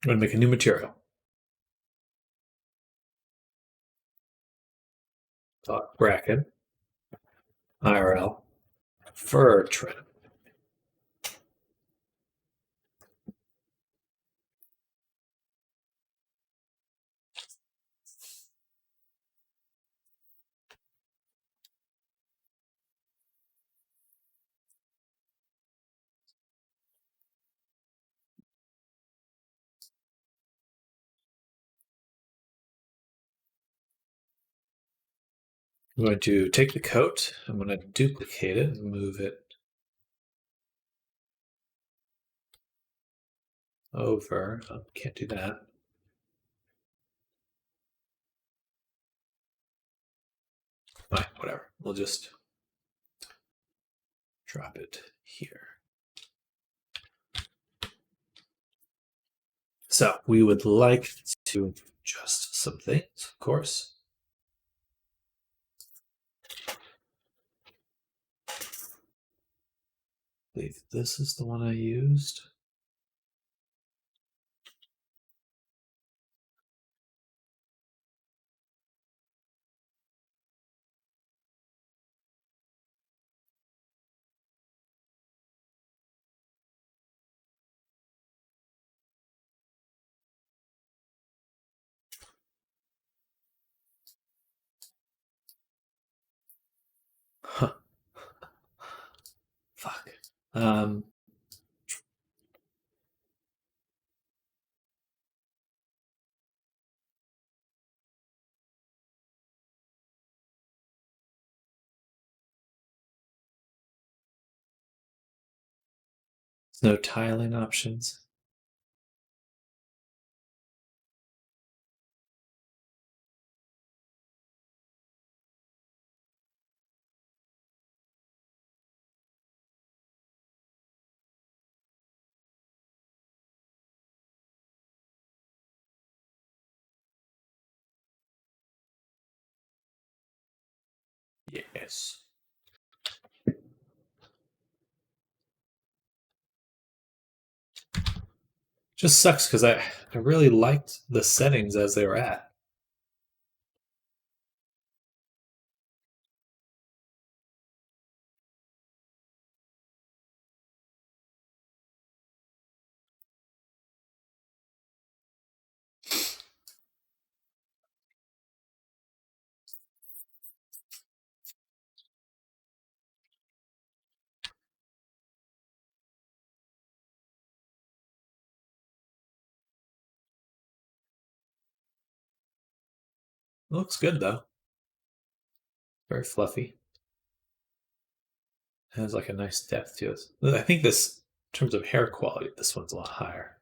to make a new material. Gracken, IRL, fur trim. I'm going to take the coat. I'm going to duplicate it and move it over. Oh, can't do that. Fine, whatever. We'll just drop it here. So we would like to adjust some things, of course. I believe this is the one I used. Huh. Fuck. There's no tiling options. Yes. Just sucks because I really liked the settings as they were at. It looks good though. Very fluffy. Has like a nice depth to it. I think this, in terms of hair quality, this one's a lot higher.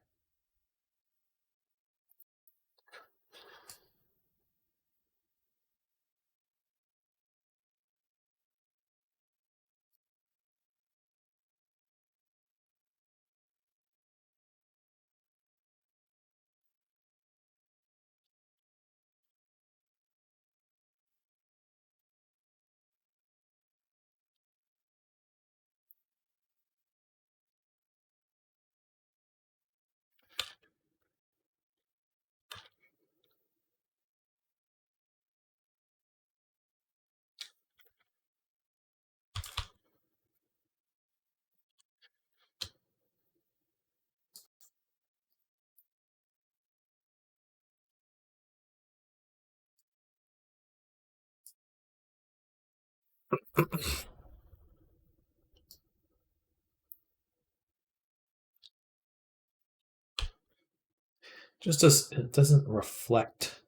Just as it doesn't reflect.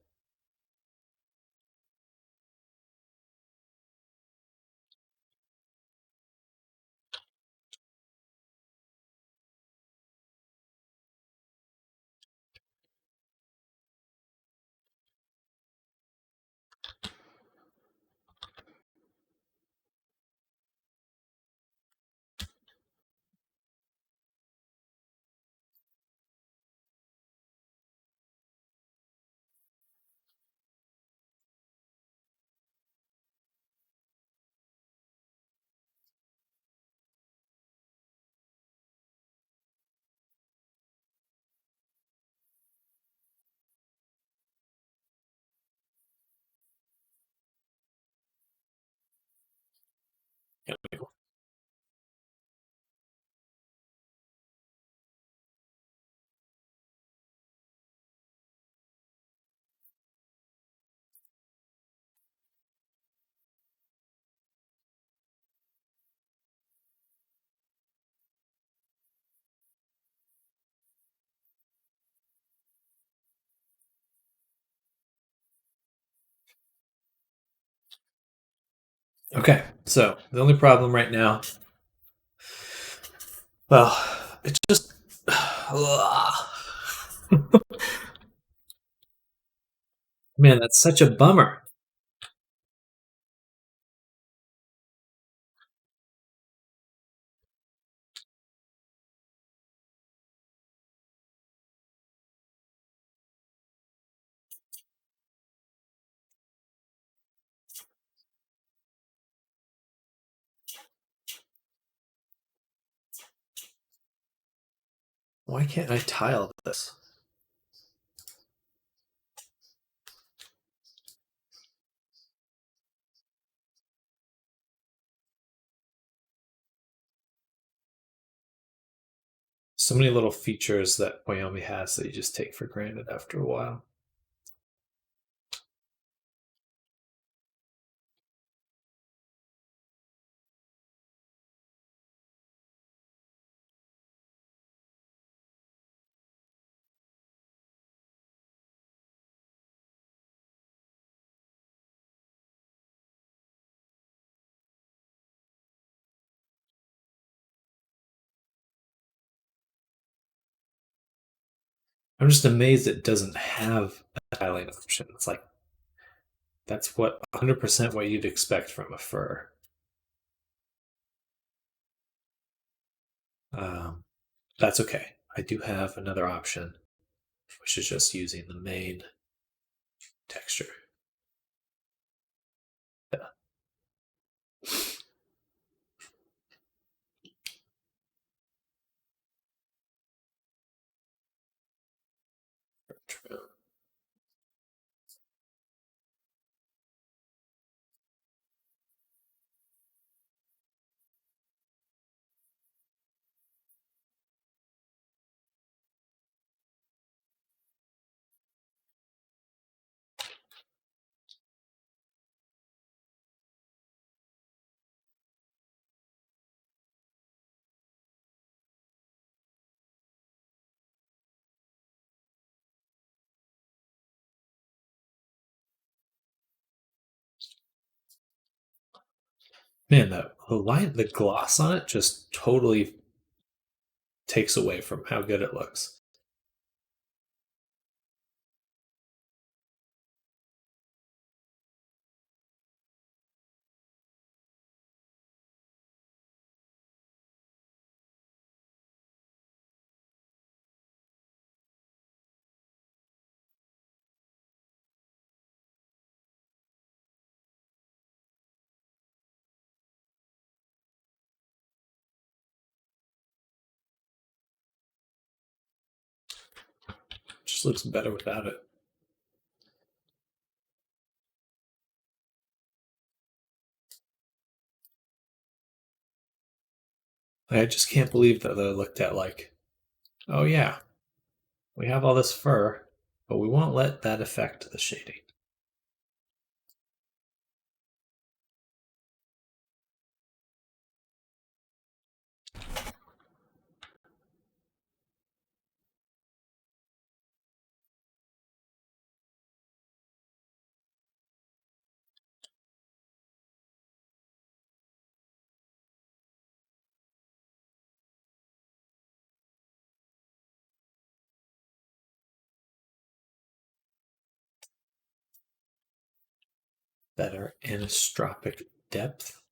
Okay, so the only problem right now, well, it's just, man, that's such a bummer. Why can't I tile this? So many little features that Wyoming has that you just take for granted after a while. I'm just amazed it doesn't have a tiling option. It's like that's what 100% what you'd expect from a fur. Um, that's okay. I do have another option, which is just using the main texture. Yeah. Man, the gloss on it just totally takes away from how good it looks. It just looks better without it. I just can't believe that they looked at like, oh yeah, we have all this fur, but we won't let that affect the shading. Better anisotropic depth.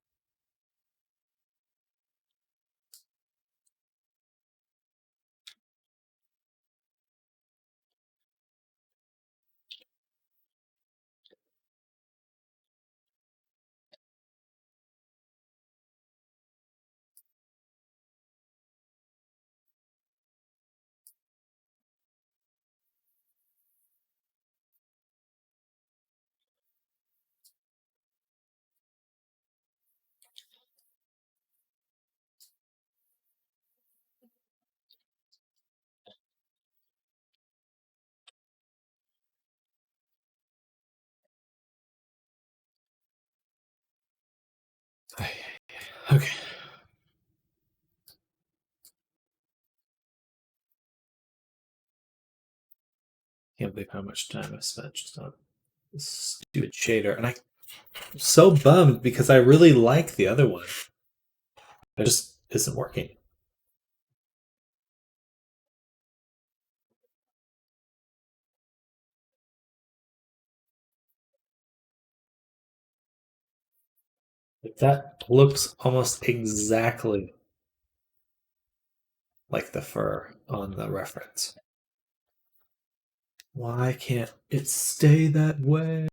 Okay. Can't believe how much time I spent just on this stupid shader. And I'm so bummed because I really like the other one. It just isn't working. That looks almost exactly like the fur on the reference. Why can't it stay that way?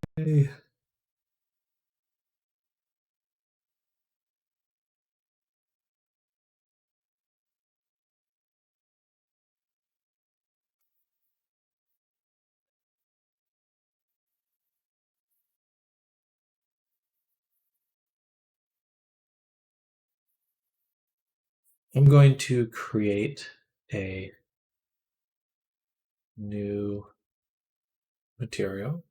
I'm going to create a new material.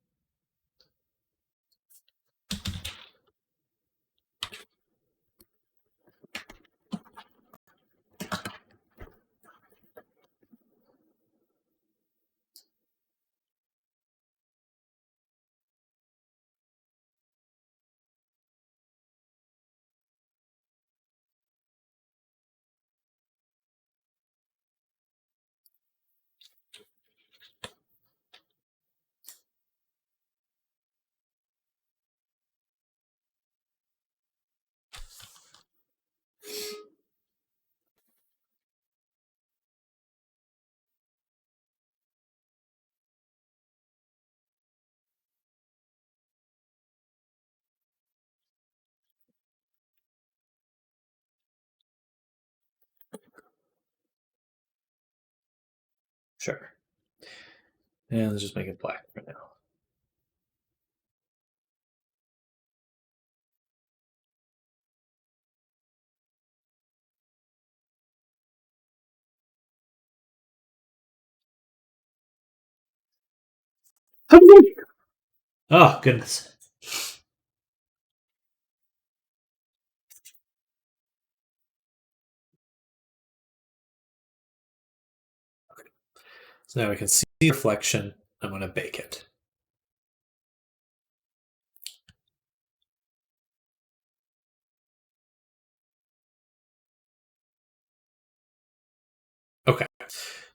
Sure. And let's just make it black for now. Oh, goodness. So now we can see the reflection. I'm going to bake it. Okay.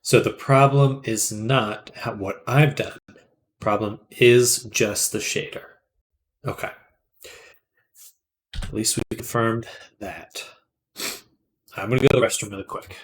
So the problem is not what I've done. Problem is just the shader. Okay. At least we confirmed that. I'm going to go to the restroom really quick.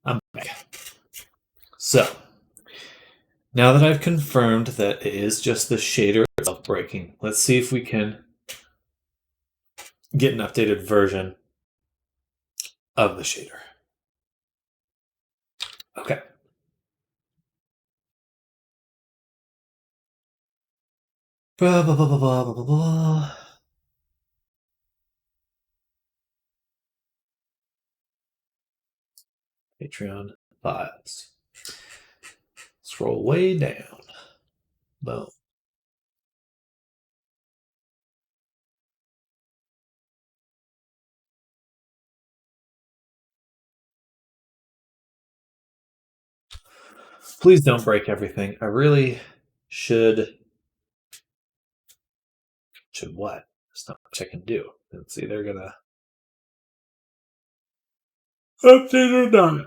I'm back. So, now that I've confirmed that it is just the shader itself breaking, let's see if we can get an updated version of the shader. Okay. Blah, blah, blah, blah, blah, blah, blah. Patreon files. Scroll way down. Boom. Please don't break everything. I really should. Should what? There's not much I can do. It's either gonna update or not.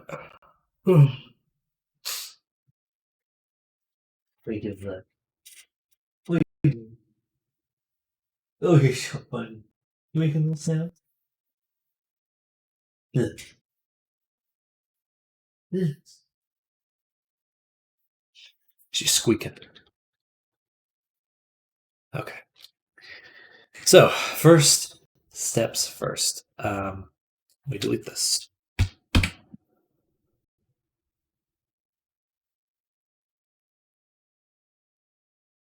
Wait, is that? Wait. Oh, you're so funny. You making little sound? She's squeaking. Okay. So, first steps first. We delete this.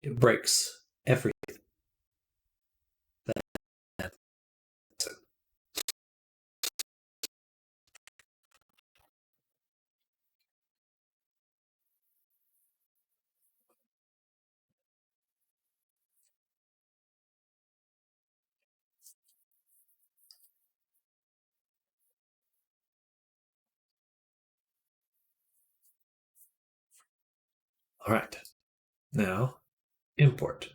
It breaks everything. That's it. All right. Now, import.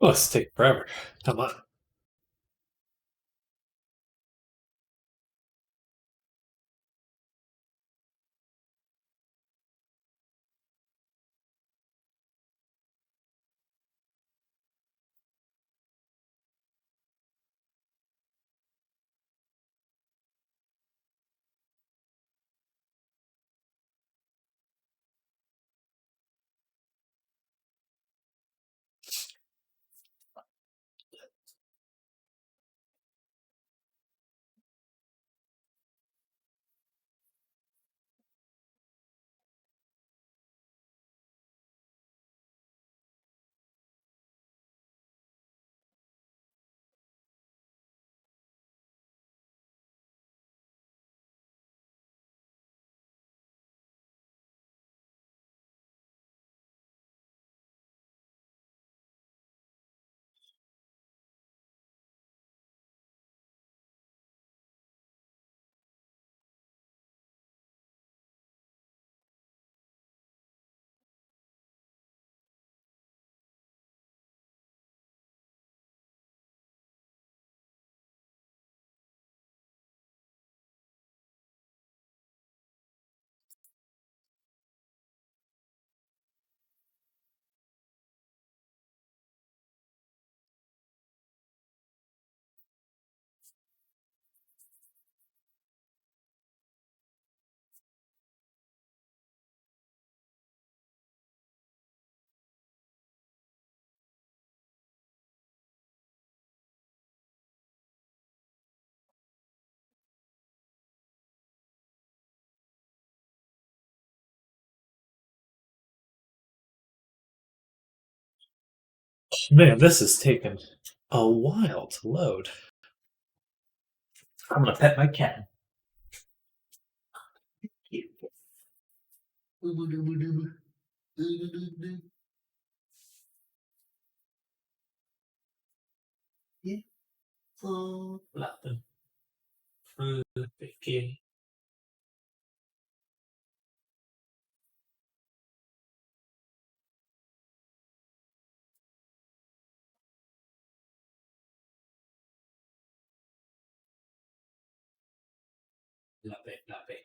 Oh, this take forever. Come on. Man, this has taken a while to load. I'm gonna pet my cat. Nothing.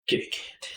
Kitty cat.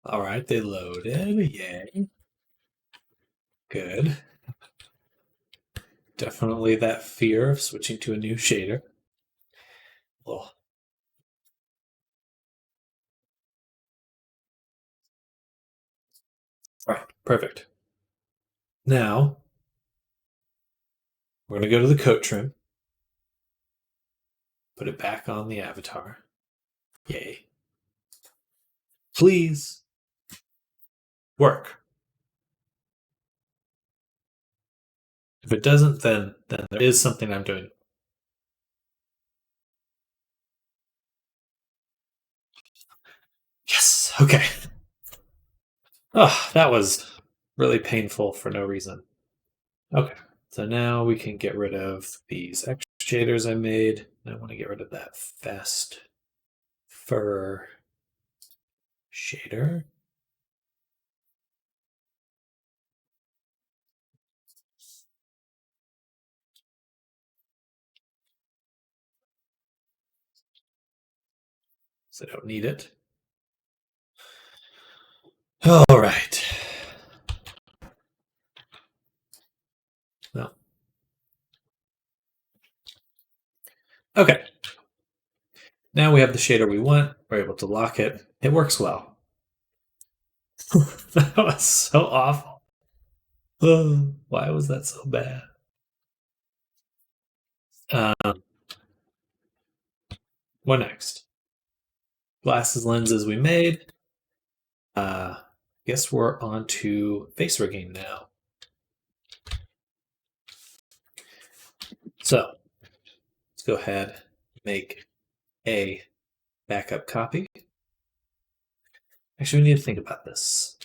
All right, they loaded. Yay. Good. Definitely that fear of switching to a new shader. Oh. All right, perfect. Now, we're going to go to the coat trim. Put it back on the avatar. Yay. Please work. If it doesn't, then there is something I'm doing. Yes. Okay. Oh, that was really painful for no reason. Okay. So now we can get rid of these extra shaders I made. I want to get rid of that fast fur shader. So I don't need it. All right. No. Okay. Now we have the shader we want. We're able to lock it. It works well. That was so awful. Why was that so bad? What next? Glasses, lenses we made. Guess we're on to face rigging now. So let's go ahead, make a backup copy. Actually, we need to think about this.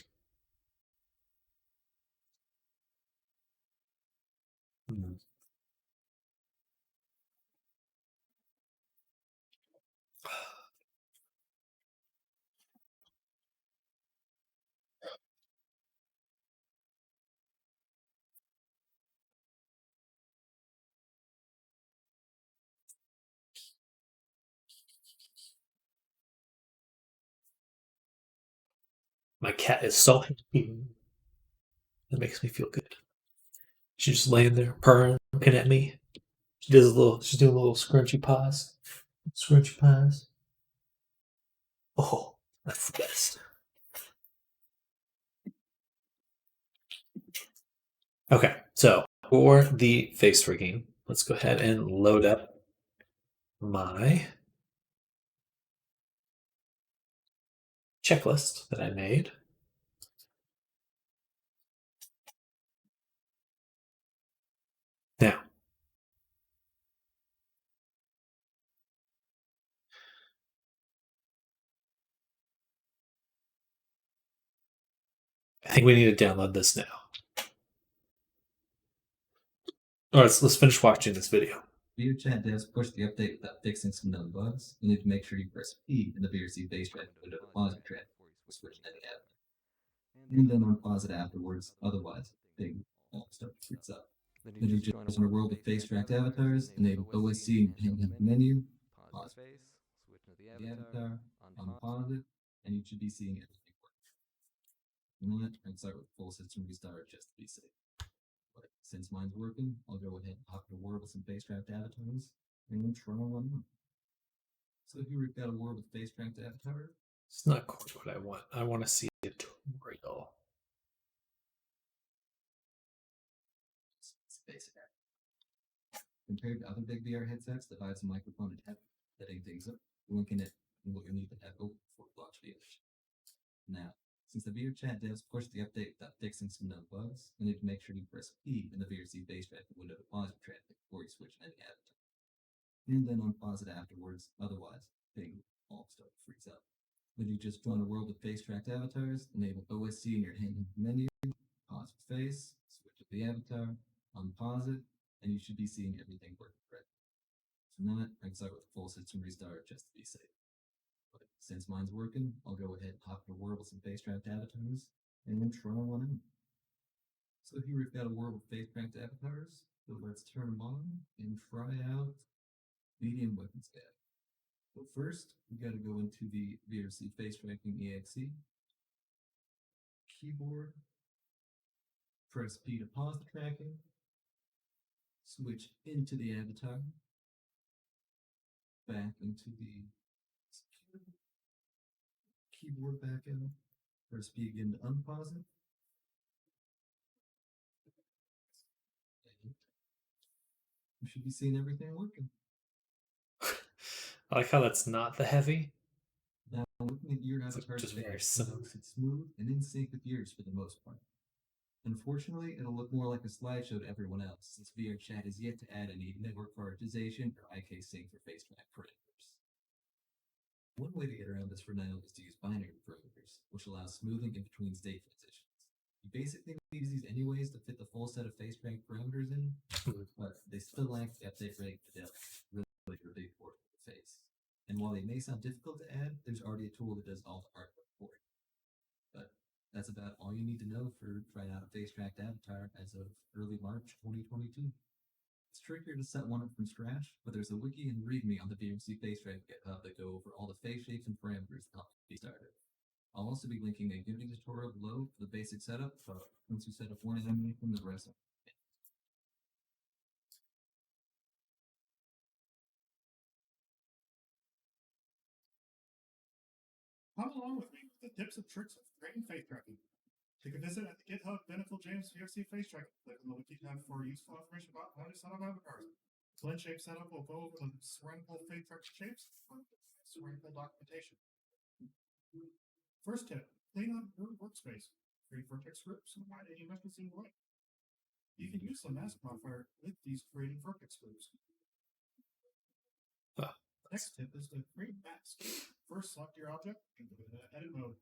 My cat is so happy. That makes me feel good. She's just laying there, purring, looking at me. She's doing a little scrunchy paws. Scrunchy paws. Oh, that's the best. Okay, so for the face rigging, let's go ahead and load up my checklist that I made. Now, I think we need to download this now. All right, so let's finish watching this video. VRChat devs push the update without fixing some known bugs. You need to make sure you press P in the VRC base track window to pause your track before you switch to any app. And then unpause it afterwards, otherwise, Bing won't start to freeze up. Then you just join a world of face-tracked avatars, enable OSC in the menu, pause the avatar, unpause it, and you should be seeing everything work. You know what? I'd start with full system restart just to be safe. But since mine's working, I'll go ahead and hop into a world with some face-tracked avatars and try one on. So here we've got a world with face-tracked avatar. It's not quite what I want. I want to see a tutorial. It's basic. Compared to other big VR headsets that buys a microphone and head, setting things up, linking it, and what you'll need to have open before it launch video. Now, since the VRChat devs pushed the update without fixing some known bugs, you need to make sure you press P in the VRC base track window to pause your traffic before you switch to any avatar. And then unpause it afterwards, otherwise, Bing won't start to freeze up. Then you just join a world with face-tracked avatars, enable OSC in your hand menu, pause for face, switch to the avatar, unpause it, and you should be seeing everything working correctly. If not, I can start with a full system restart just to be safe. But since mine's working, I'll go ahead and hop into a world with some face-tracked avatars and then try one out. So here we've got a world with face-tracked avatars, so let's turn them on and try out medium weapons tab. But first, we got to go into the VRC face tracking exe, keyboard, press P to pause the tracking, switch into the avatar, back into the keyboard back in, press P again to unpause it. You should be seeing everything working. I like how that's not the heavy. Now, looking at your avatar's just very face, simple. it's smooth and in sync with yours for the most part. Unfortunately, it'll look more like a slideshow to everyone else, since VRChat has yet to add any network prioritization or IK sync for FaceTime parameters. One way to get around this for now is to use binary parameters, which allows smoothing in between state transitions. You basically need to use these anyways to fit the full set of FaceTime parameters in, but they still lack the update rate fidelity, really important for the face. And while they may sound difficult to add, there's already a tool that does all the hard work for you. But that's about all you need to know for trying out a face-tracked avatar as of early March 2022. It's trickier to set one up from scratch, but there's a wiki and readme on the VMC FaceTrack GitHub that go over all the face shapes and parameters to help you get started. I'll also be linking a Unity tutorial below for the basic setup, but once you set up one animation, the rest. Come along with me with the tips and tricks of creating face tracking. Take a visit at the GitHub Beneful James VRC face tracking. Click on the wiki tab for useful information about how to set up avatars. Blend shape setup will go over the surroundable face tracker shapes and surroundable documentation. First tip, clean up your workspace. Create vertex groups and hide any methods in the way. You can use the mask modifier with these creating vertex groups. Next tip is to create masks. First, select your object and go to edit mode.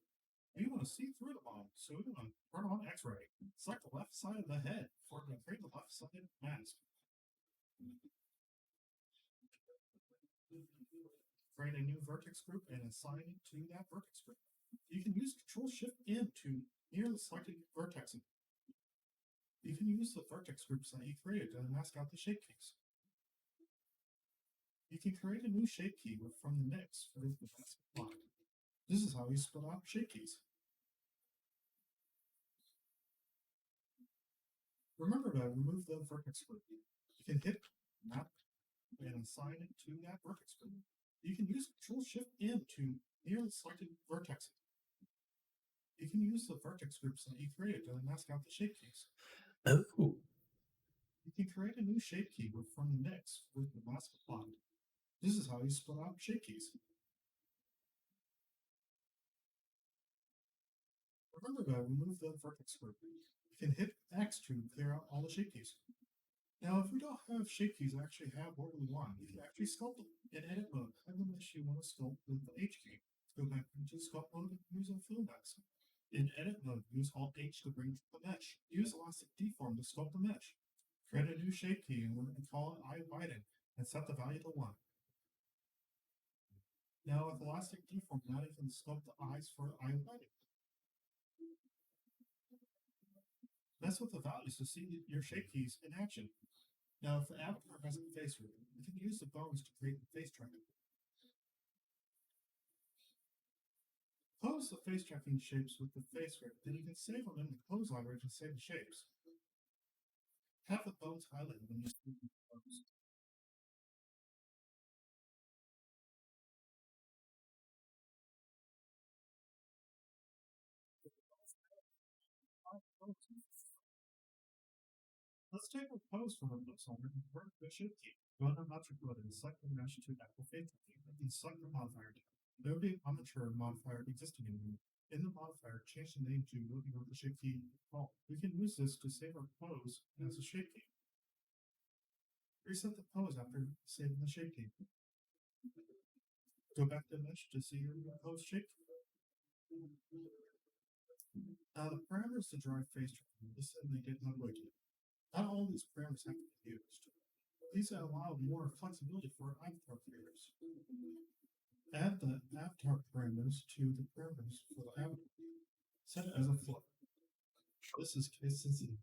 We want to see through the model, so we want to turn on X-ray. Select the left side of the head for to create the left side mask. Create a new vertex group and assign it to that vertex group. You can use Control-Shift-N to near the selected vertex. You can use the vertex groups that you created to mask out the shape keys. You can create a new shape key from the mix for the mask block. This is how you split out shape keys. Remember to remove the vertex group. You can hit map and assign it to that vertex group. You can use Control-Shift-N to nearly selected vertex. You can use the vertex groups that you created to mask out the shape keys. Oh. You can create a new shape key from the mix with the mask applied. This is how you split out shape keys. Remember to remove the vertex group. You can hit X to clear out all the shape keys. Now, if we don't have shape keys that actually have what we want, you can actually sculpt them in edit mode. Have the mesh you want to sculpt with the H key. Go back into sculpt mode and use a fill mask. In edit mode, use Alt H to bring the mesh. Use elastic deform to sculpt the mesh. Create a new shape key and call it eye widen and set the value to 1. Now with elastic deform, now you can sculpt the eyes for eye widen. Mess with the values to see your shape keys in action. Now if the avatar has a face rip, you can use the bones to create the face tracking. Close the face tracking shapes with the face rip, then you can save them in the close library to save the shapes. Have the bones highlighted when you see the bones. Let's take a pose from a placeholder and work the Shift key. Go on the metric mode and select the mesh to Apple Face Tracking, and select the modifier tab. There will be a amateur modifier existing in the In the modifier, change the name to moving over the shape key default. We can use this to save our pose as a shape key. Reset the pose after saving the shape key. Go back to the mesh to see your pose shape key. Now the parameters to drive face tracking is in the GitHub wiki. Not all these parameters have to be used. These allow more flexibility for avatar creators. Add the avatar parameters to the parameters for the avatar. Set it as a flow. This is case sensitive.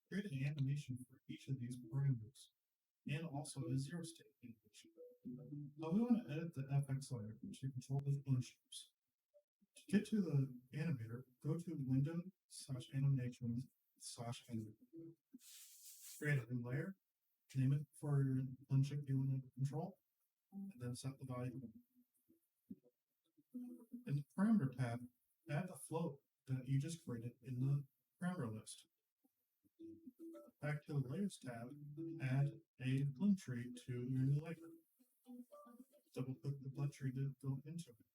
Create an animation for each of these parameters, and also a zero state animation. Now we want to edit the FX layer to control the blend shapes. To get to the animator, go to Window/Animations/Animator. Create a new layer, name it for your blend shape you want to control, and then set the value. In the parameter tab, add the flow that you just created in the parameter list. Back to the Layers tab, add a blend tree to your new layer. Double click the blend tree to go into it.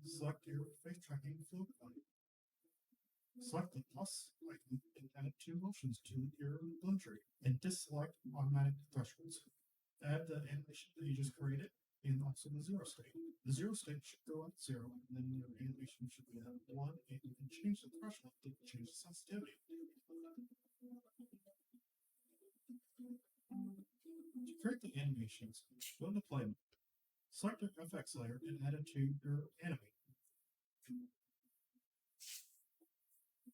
Select your face tracking flow value. Select the plus icon and add 2 motions to your blend tree, and deselect automatic thresholds. Add the animation that you just created and also the zero state. The zero state should go at 0, and then your animation should be at 1, and you can change the threshold to change the sensitivity. To create the animations, go into Play Mode. Select your FX layer and add it to your animate.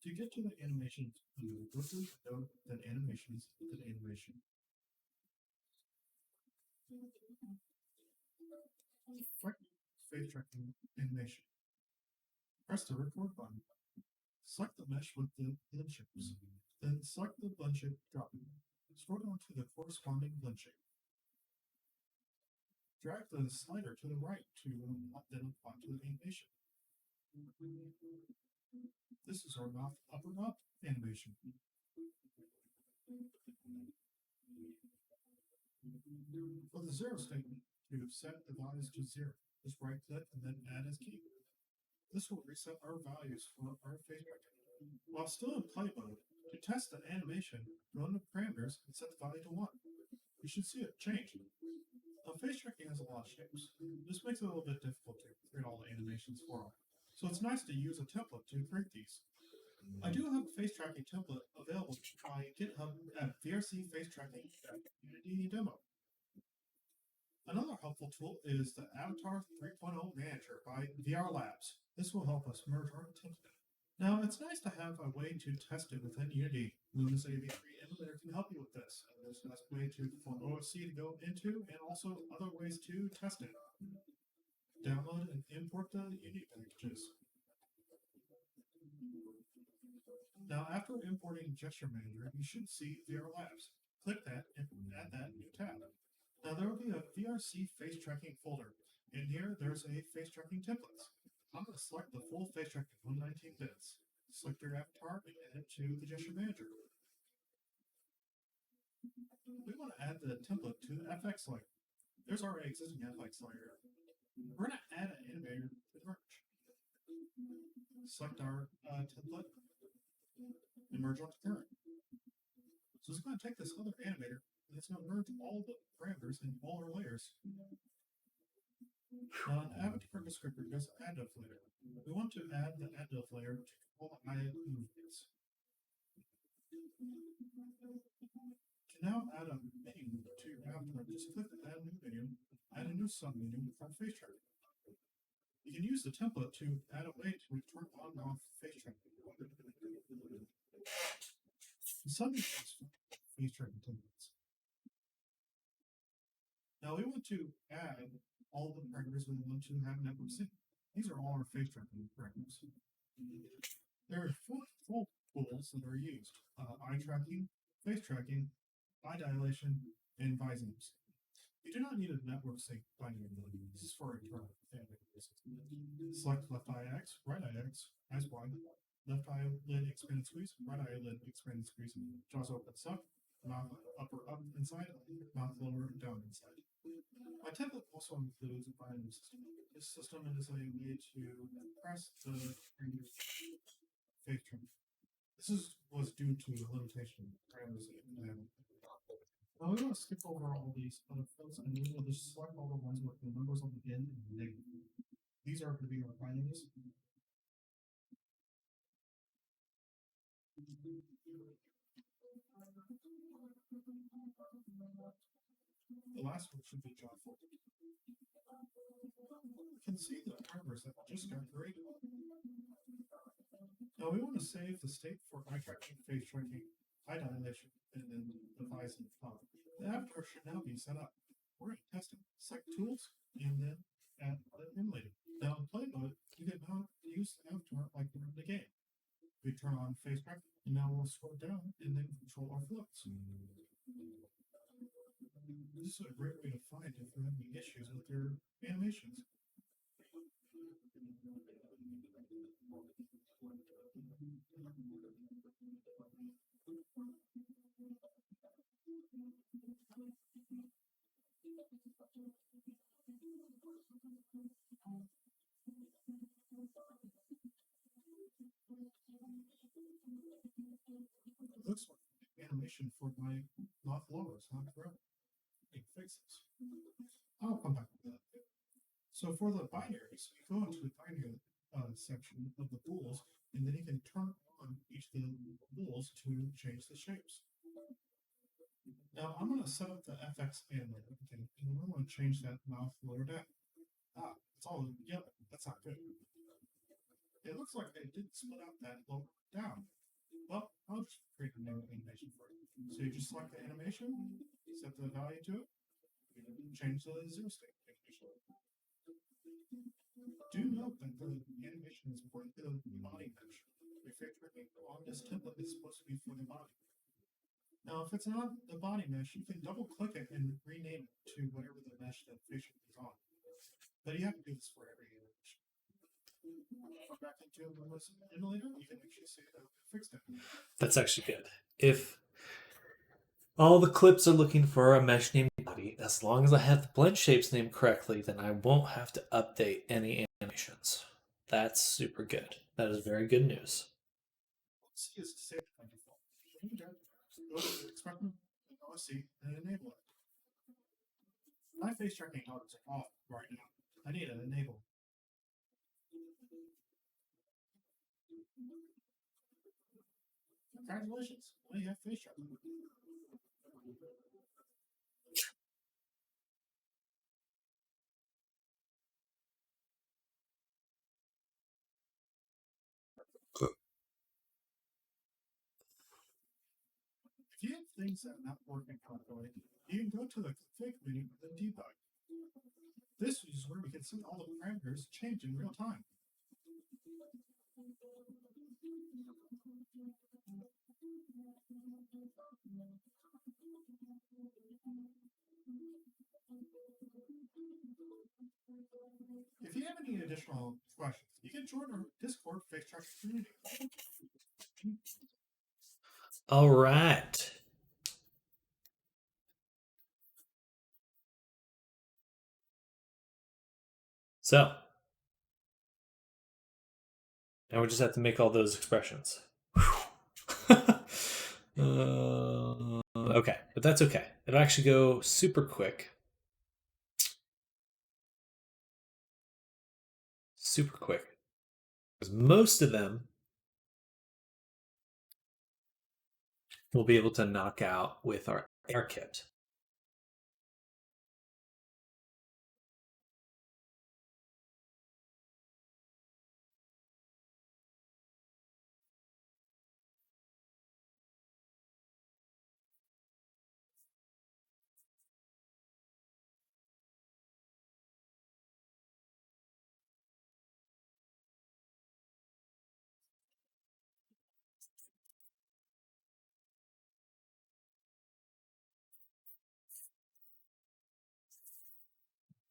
To get to the animations, go to Window, then Animations, then Animation. Select face tracking animation. Press the record button. Select the mesh with the blend shapes. Then select the blend shape drop. Scroll down to the corresponding blend shape. Drag the slider to the right to then apply to the animation. This is our mouth up and up animation. For the zero statement, to set the values to 0, just right click and then add as key. This will reset our values for our face tracking. While still in play mode, to test the animation, go into parameters and set the value to 1. You should see it change. Now, face tracking has a lot of shapes. This makes it a little bit difficult to create all the animations for them. So it's nice to use a template to create these. I do have a face tracking template available by GitHub at VRC Face Tracking Unity Demo. Another helpful tool is the Avatar 3.0 Manager by VR Labs. This will help us merge our template. Now, it's nice to have a way to test it within Unity. Luna's AV3 emulator can help you with this. There's a nice way for OSC to go into, and also other ways to test it. Download and import the Unity packages. Now, after importing Gesture Manager, you should see VR Labs. Click that and add that new tab. Now, there will be a VRC face tracking folder. In here, there's a face tracking templates. I'm going to select the full face tracking 119 bits. Select your avatar and add it to the Gesture Manager. We want to add the template to the FX layer. There's already existing FX layer. We're going to add an animator to the merge. Select our template and merge onto current. So it's going to take this other animator and it's going to merge all the parameters in all our layers. Now, an avatar descriptor goes additive layer. We want to add the additive layer to all the eye movements. To now add a menu to your avatar, just click the add new menu, add a new submenu from face tracking. You can use the template to add a way to turn on and off face tracking. Some face tracking templates. Now we want to add all the parameters we want to have network sync. These are all our face tracking parameters. There are four tools that are used: eye tracking, face tracking, eye dilation, and visors. You do not need a network sync binary ability. This is for internal family reasons. Select left eye X, right eye X, eyes wide, left eyelid expand and squeeze, right eyelid expand and squeeze, jaws open up, mouth upper up inside, mouth lower down inside. My template also includes a binary system. This system is a way to press the face trim. This was due to the limitation of parameters that you can have. Now we want to skip over all these other fields and we will just select all the ones with the numbers on the end and the negative. These are going to be our binaries. The last one should be John 4. You can see the parameters that just got created. Now we want to save the state for eye tracking, face tracking, eye dilation, and then the eyes and the top. The avatar should now be set up. We're going to test it. Select tools and then add the emulator. Now in play mode, you can now use the avatar like we're in the game. We turn on face tracking, and now we'll scroll down and then control our floats. This is a great way to find if you're having issues with your animations. It looks like animation for my mouth lower is not correct. Fix this. I'll come back to that. So for the binaries, you go into the binary section of the bools, and then you can turn on each of the bools to change the shapes. Now I'm going to set up the FX animator, and we're going to change that mouth lower down. It's all yellow. That's not good. It looks like they didn't split out that lower down. Well, I'll just create a new animation for it. So you just select the animation, set the value to it, change the zero state animation. Do note that the animation is for the body mesh. If you're on this template, it's supposed to be for the body. Now, if it's not the body mesh, you can double click it and rename it to whatever the mesh that facial is on. But you have to do this for every animation. Go back into the emulator, you can actually see that I fixed it. That's actually good. If all the clips are looking for a mesh named body, as long as I have the blend shapes named correctly, then I won't have to update any animations. That's super good. That is very good news. C is to save it by default. Go to the expression, and OSC, and enable it. My face tracking toggles are off right now. I need an enable. Congratulations, now you have face tracking. If you have things that are not working properly, you can go to the config menu and debug. This is where we can see all the parameters change in real time. If you have any additional questions, you can join our Discord Face Tracker community. All right. So now we just have to make all those expressions. Okay, but that's okay. It'll actually go super quick. Super quick. Because most of them we'll be able to knock out with our air kit.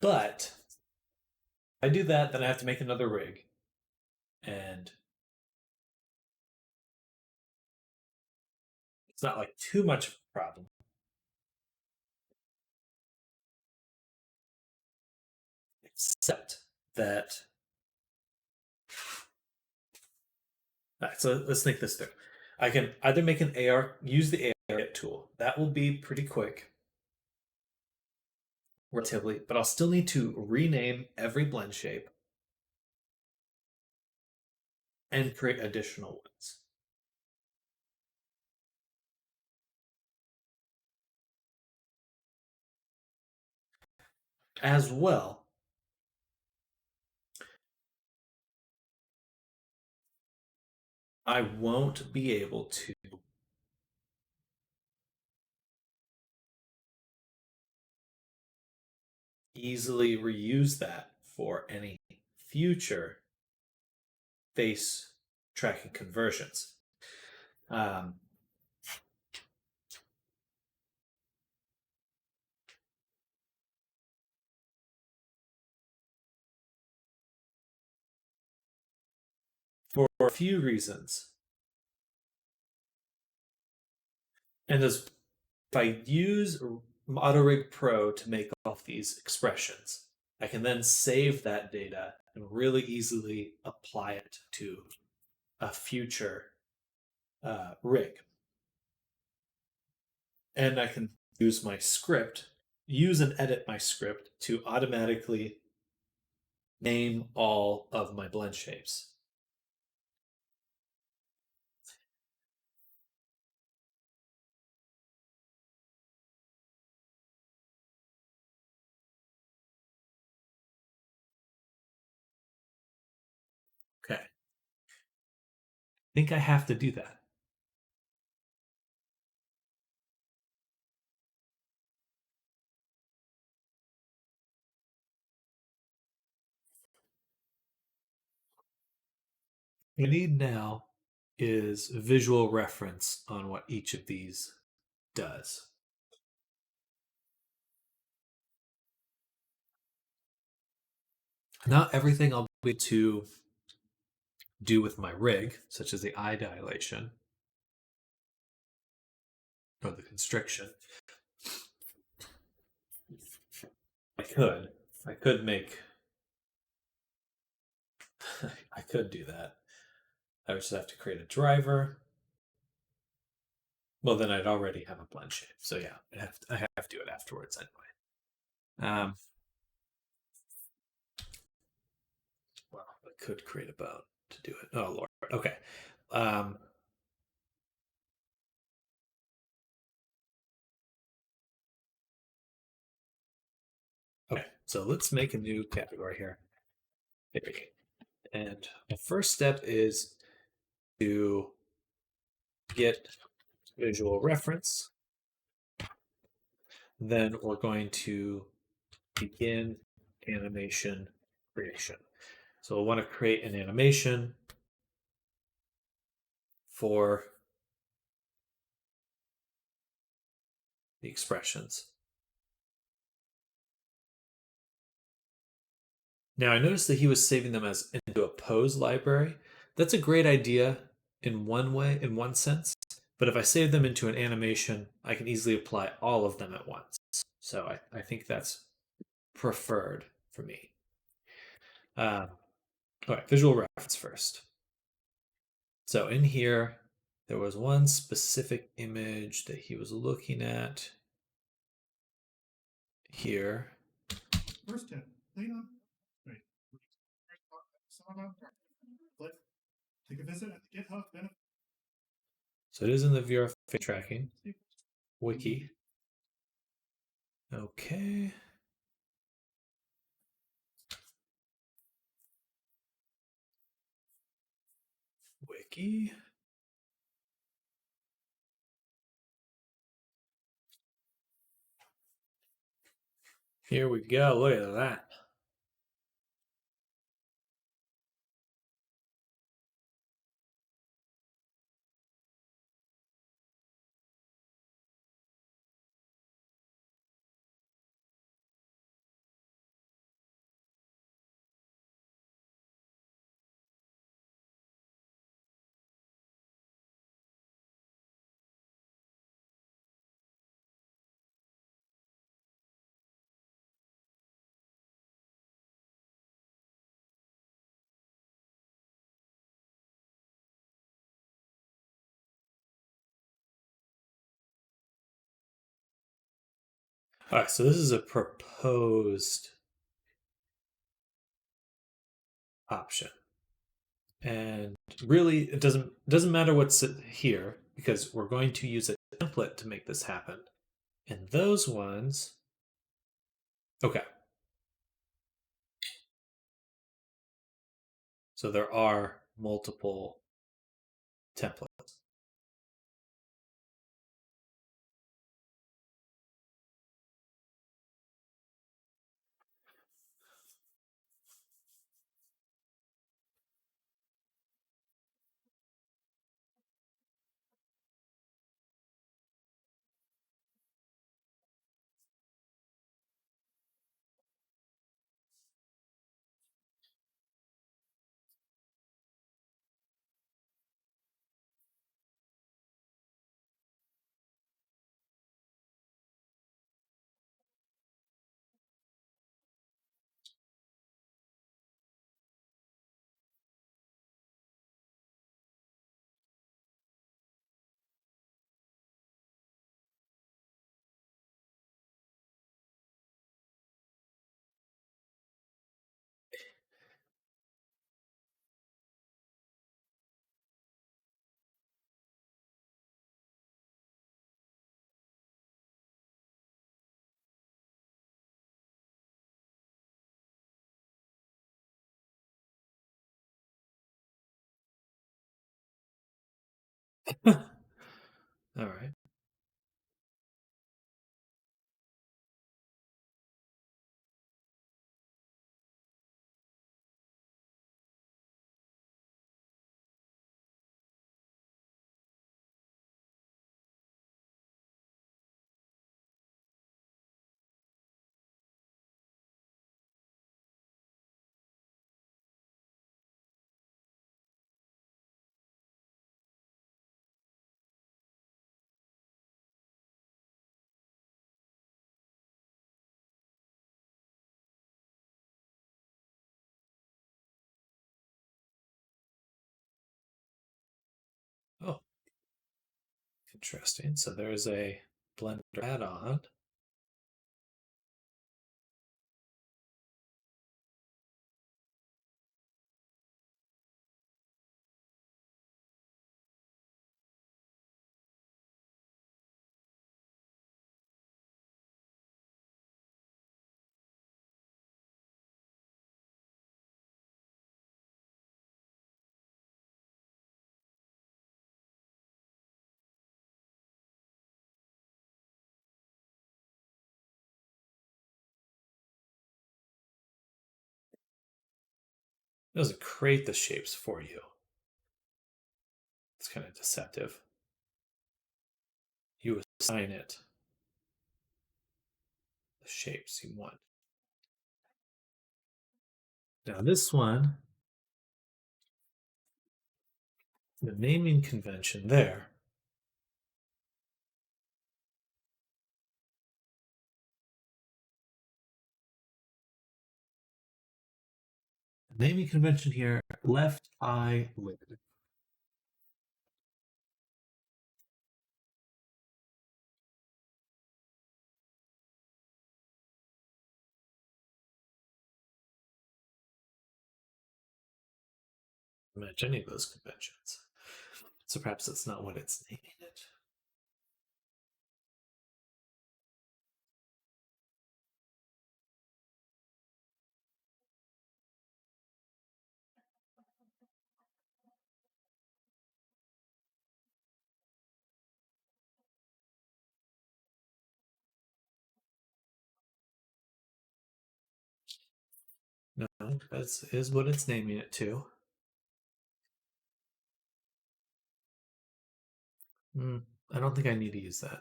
But if I do that, then I have to make another rig. And it's not like too much of a problem. Except that. All right, so let's think this through. I can either make an AR, use the AR kit tool. That will be pretty quick, relatively, but I'll still need to rename every blend shape and create additional ones. As well, I won't be able to easily reuse that for any future face tracking conversions. For a few reasons. And as if I use AutoRig Pro to make all these expressions, I can then save that data and really easily apply it to a future rig. And I can use my script, use and edit my script to automatically name all of my blend shapes. Okay. I think I have to do that. What I need now is visual reference on what each of these does. Not everything I'll be able to do with my rig, such as the eye dilation or the constriction. I could make, I could do that. I would just have to create a driver. Well, then I'd already have a blend shape. So yeah, I have to do it afterwards anyway. Well, I could create a bone to do it. Oh Lord. Okay. Okay, so let's make a new category here. And the first step is to get visual reference. Then we're going to begin animation creation. So we'll want to create an animation for the expressions. Now I noticed that he was saving them as into a pose library. That's a great idea in one way, in one sense. But if I save them into an animation, I can easily apply all of them at once. So I think that's preferred for me. All right, visual reference first. So in here, there was one specific image that he was looking at here. First tip: clean up. Wait. Click. Take a visit at the GitHub benefit. So it is in the VR face tracking wiki. Okay. Wiki. Here we go. Look at that. All right, so this is a proposed option. And really it doesn't matter what's here because we're going to use a template to make this happen. And those ones, okay. So there are multiple templates. All right. Oh, interesting. So there's a Blender add-on. It doesn't create the shapes for you. It's kind of deceptive. You assign it the shapes you want. Now this one, the naming convention there naming convention here, left eye lid. Match any of those conventions. So perhaps that's not what it's naming it. No, that is what it's naming it to. I don't think I need to use that.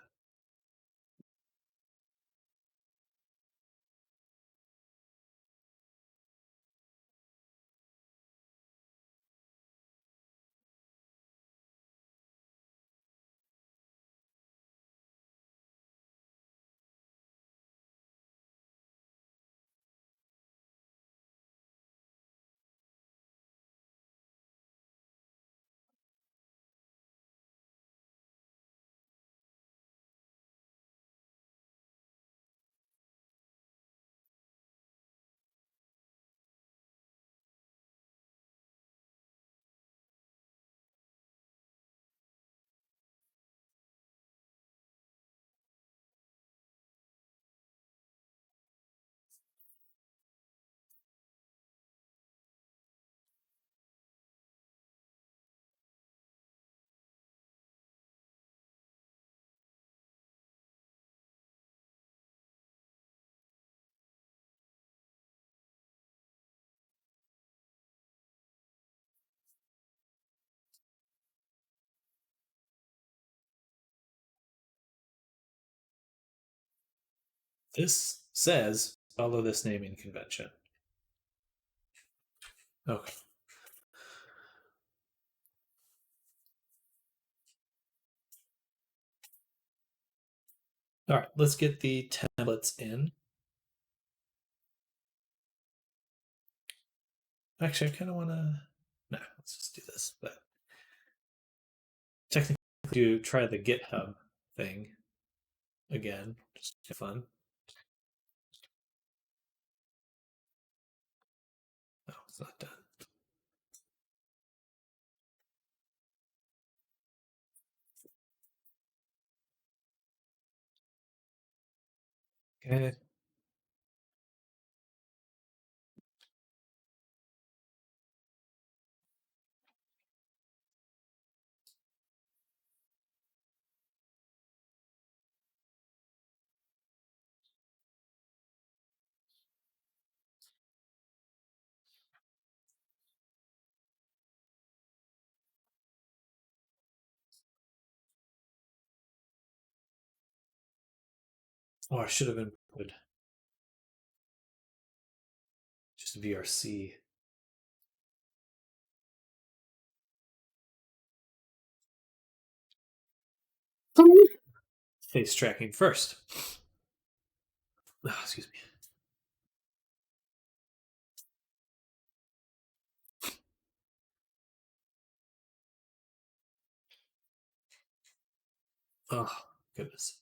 This says follow this naming convention. Okay. All right, let's get the templates in. Actually, I kind of want to. Nah, let's just do this. But technically, do try the GitHub thing again. Just for fun. Oh, it's not done. Okay. Oh, I should have input just VRC. Face tracking first. Oh, excuse me. Oh, goodness.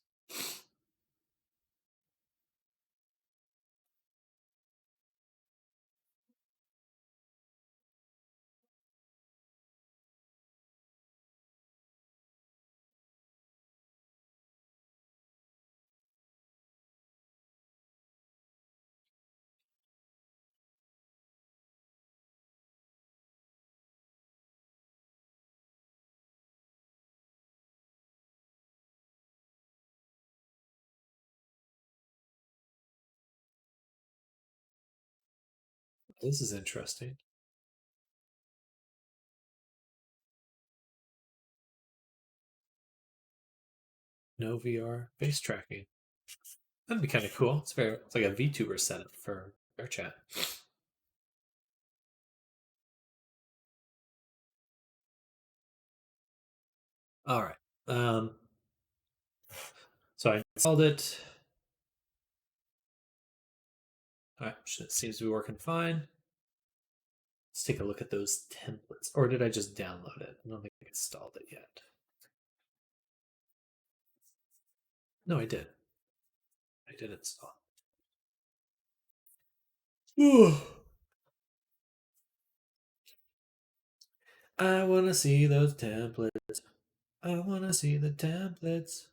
This is interesting. no VR face tracking. That'd be kind of cool. It's like a VTuber setup for their chat. All right. So I installed it. All right, it seems to be working fine. Let's take a look at those templates. Or did I just download it? I don't think I installed it yet. No, I did. I did install. I want to see those templates. I want to see the templates.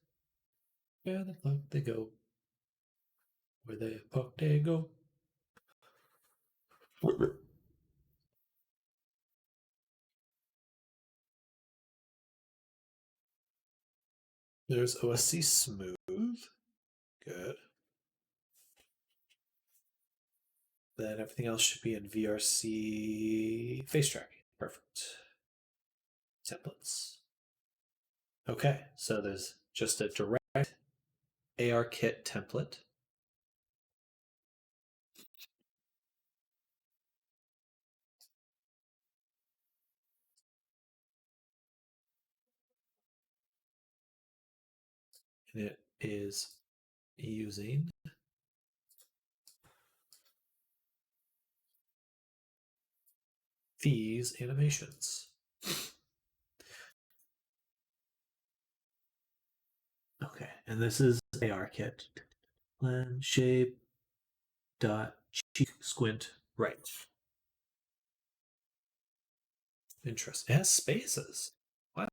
Where the fuck they go? Where the fuck they go? There's OSC smooth. Good. Then everything else should be in VRC face tracking. Perfect. Templates. Okay, so there's just a direct ARKit template. And it is using these animations. Okay, and this is ARKit. Plan shape dot cheek squint right. Interesting. It has spaces. What?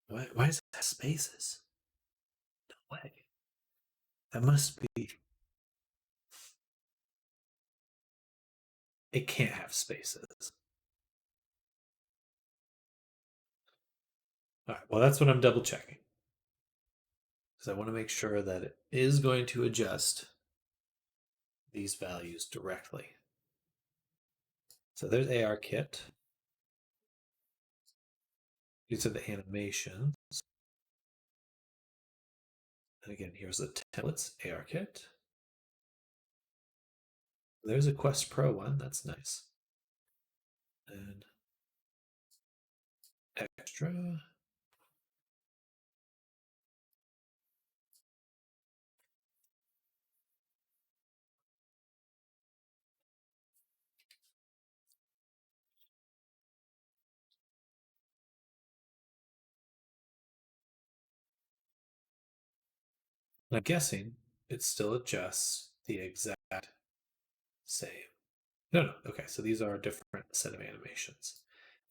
Really? Why does it have spaces? No way. That must be. It can't have spaces. All right, well, that's what I'm double checking. Because I want to make sure that it is going to adjust these values directly. So there's ARKit. These are the animations. And again, here's the templates, ARKit. There's a Quest Pro one, that's nice. And extra. I'm guessing it still adjusts the exact same. No. Okay, so these are a different set of animations.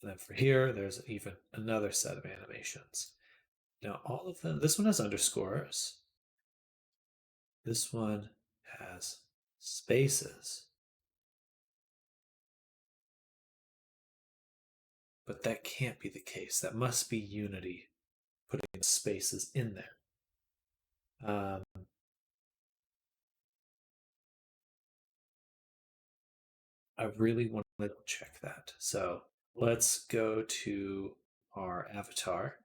And then for here, there's even another set of animations. Now, all of them, this one has underscores. This one has spaces. But that can't be the case. That must be Unity putting spaces in there. I really want to check that. So let's go to our avatar.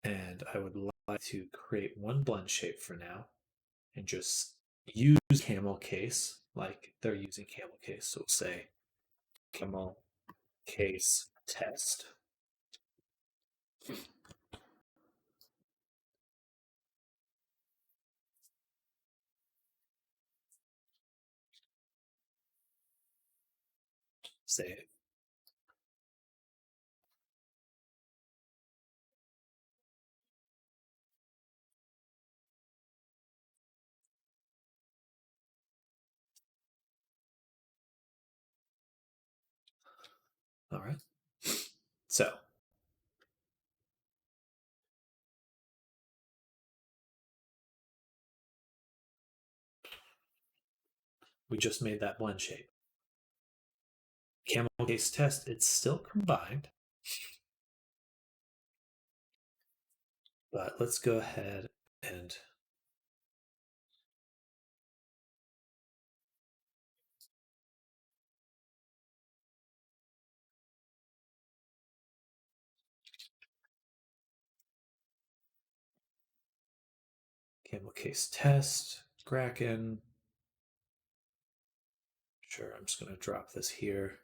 And I would like to create one blend shape for now and just use camel case like they're using camel case. So we'll say camel case test. Save. All right. So we just made that blend shape. Camel case test, it's still combined. But let's go ahead and camel case test, Gracken. Sure, I'm just going to drop this here.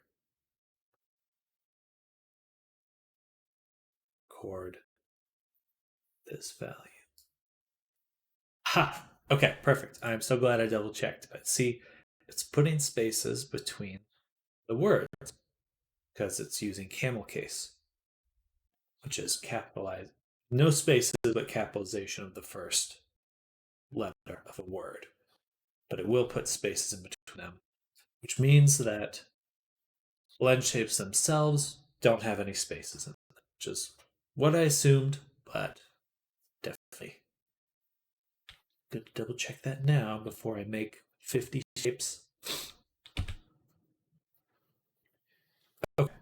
Record this value. Ha! Okay, perfect. I'm so glad I double checked. But see, it's putting spaces between the words because it's using camel case, which is capitalized. No spaces, but capitalization of the first letter of a word. But it will put spaces in between them, which means that blend shapes themselves don't have any spaces in them, which is what I assumed, but definitely good to double check that now before I make 50 shapes. Okay.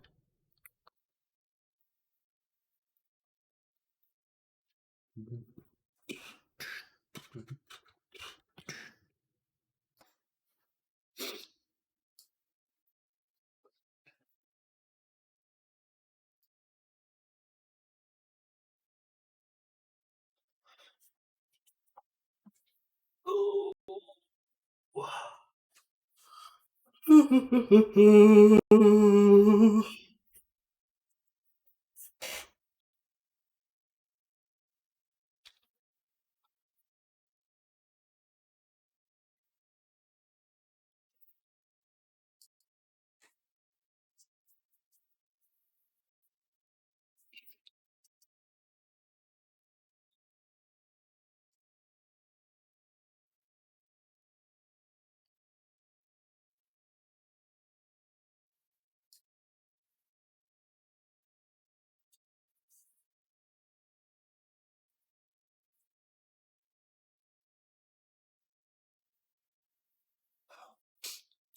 Oh.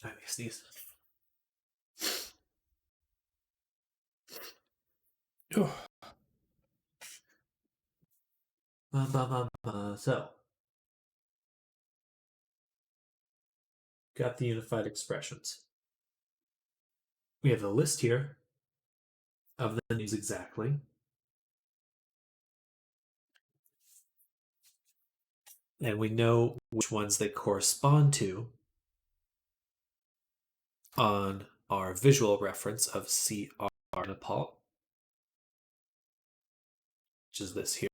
I miss these. So, got the unified expressions. We have a list here of the names exactly. And we know which ones they correspond to on our visual reference of CR Nepal, which is this here.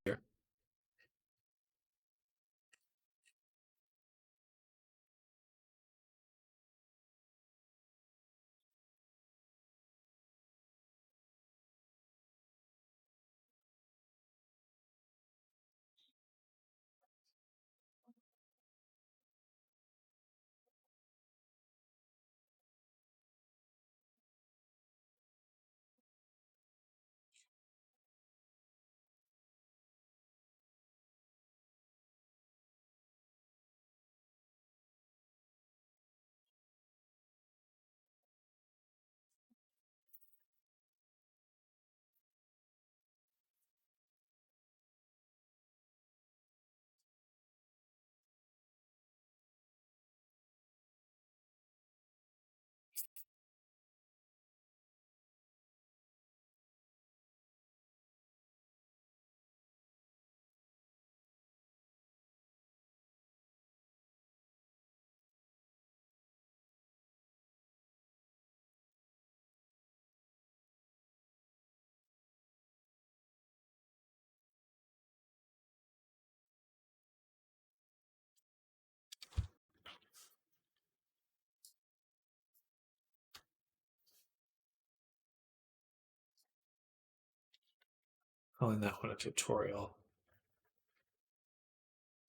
Calling that one a tutorial.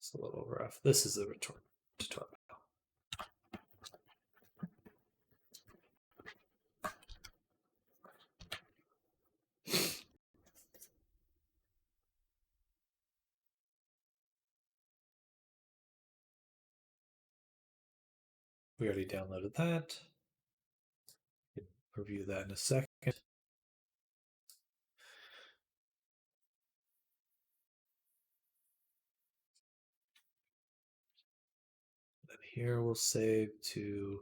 It's a little rough. This is the tutorial. We already downloaded that. Review that in a second. here we'll save to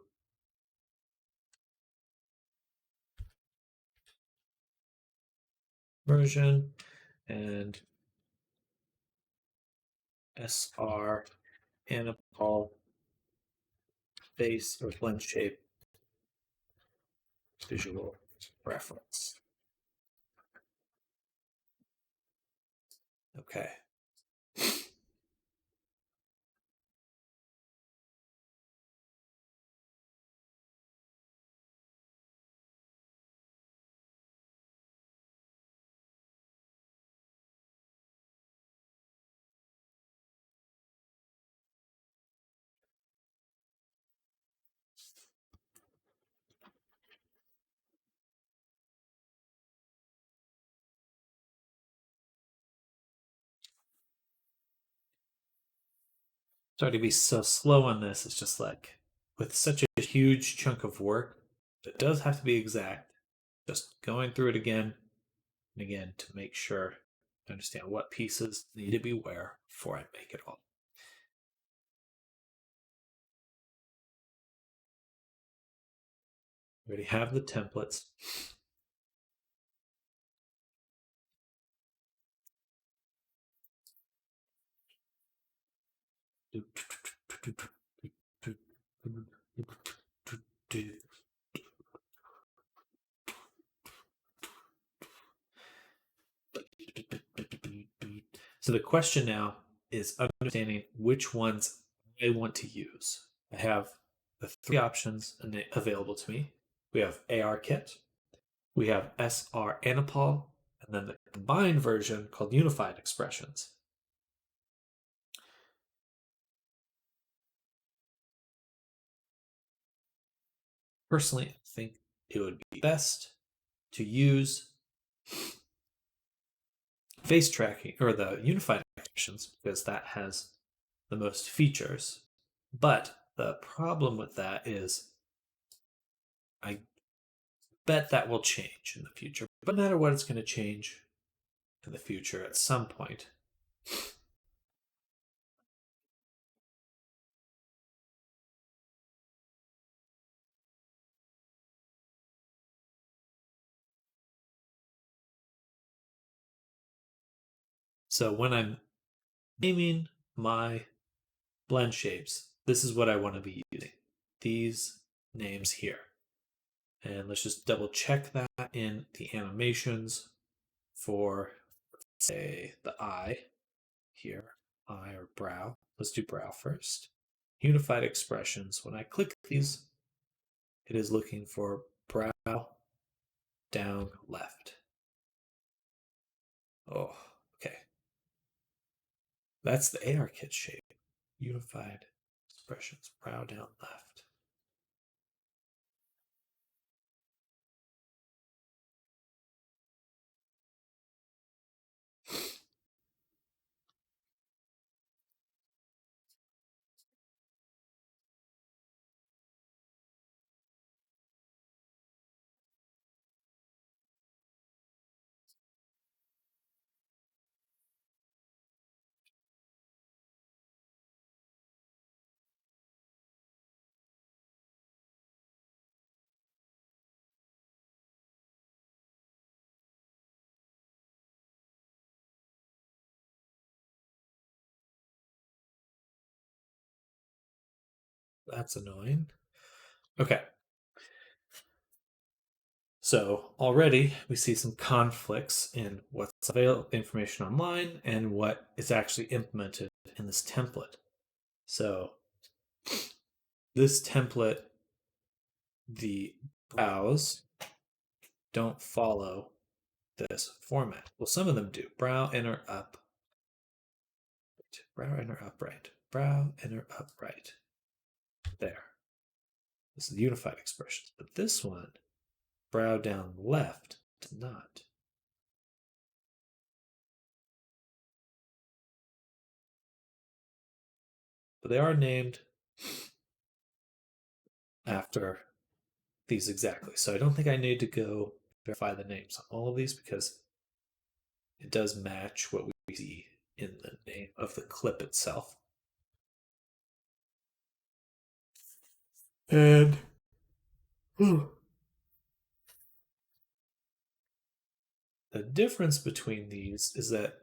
version and SR Anapol face or blend shape visual reference. Okay. Sorry to be so slow on this. It's just like with such a huge chunk of work, it does have to be exact. Just going through it again and again to make sure I understand what pieces need to be where before I make it all. We already have the templates. So the question now is understanding which ones I want to use. I have the three options available to me. We have AR kit, we have SR Anapol, and then the combined version called Unified Expressions. Personally, I think it would be best to use face tracking or the Unified Expressions because that has the most features. But the problem with that is I bet that will change in the future. But no matter what, it's going to change in the future at some point. So when I'm naming my blend shapes, this is what I want to be using. These names here. And let's just double check that in the animations for, say, the eye here, eye or brow. Let's do brow first. Unified expressions. When I click these, it is looking for brow down left. Oh, okay. That's the AR kit shape. Unified expressions, brow down left. That's annoying. Okay. So already we see some conflicts in what's available information online and what is actually implemented in this template. So this template, the brows don't follow this format. Well, some of them do. Brow, inner, up. Brow, inner, upright. Brow, inner, upright. There. This is the unified expressions. But this one, brow down left, does not. But they are named after these exactly. So I don't think I need to go verify the names on all of these because it does match what we see in the name of the clip itself. And the difference between these is that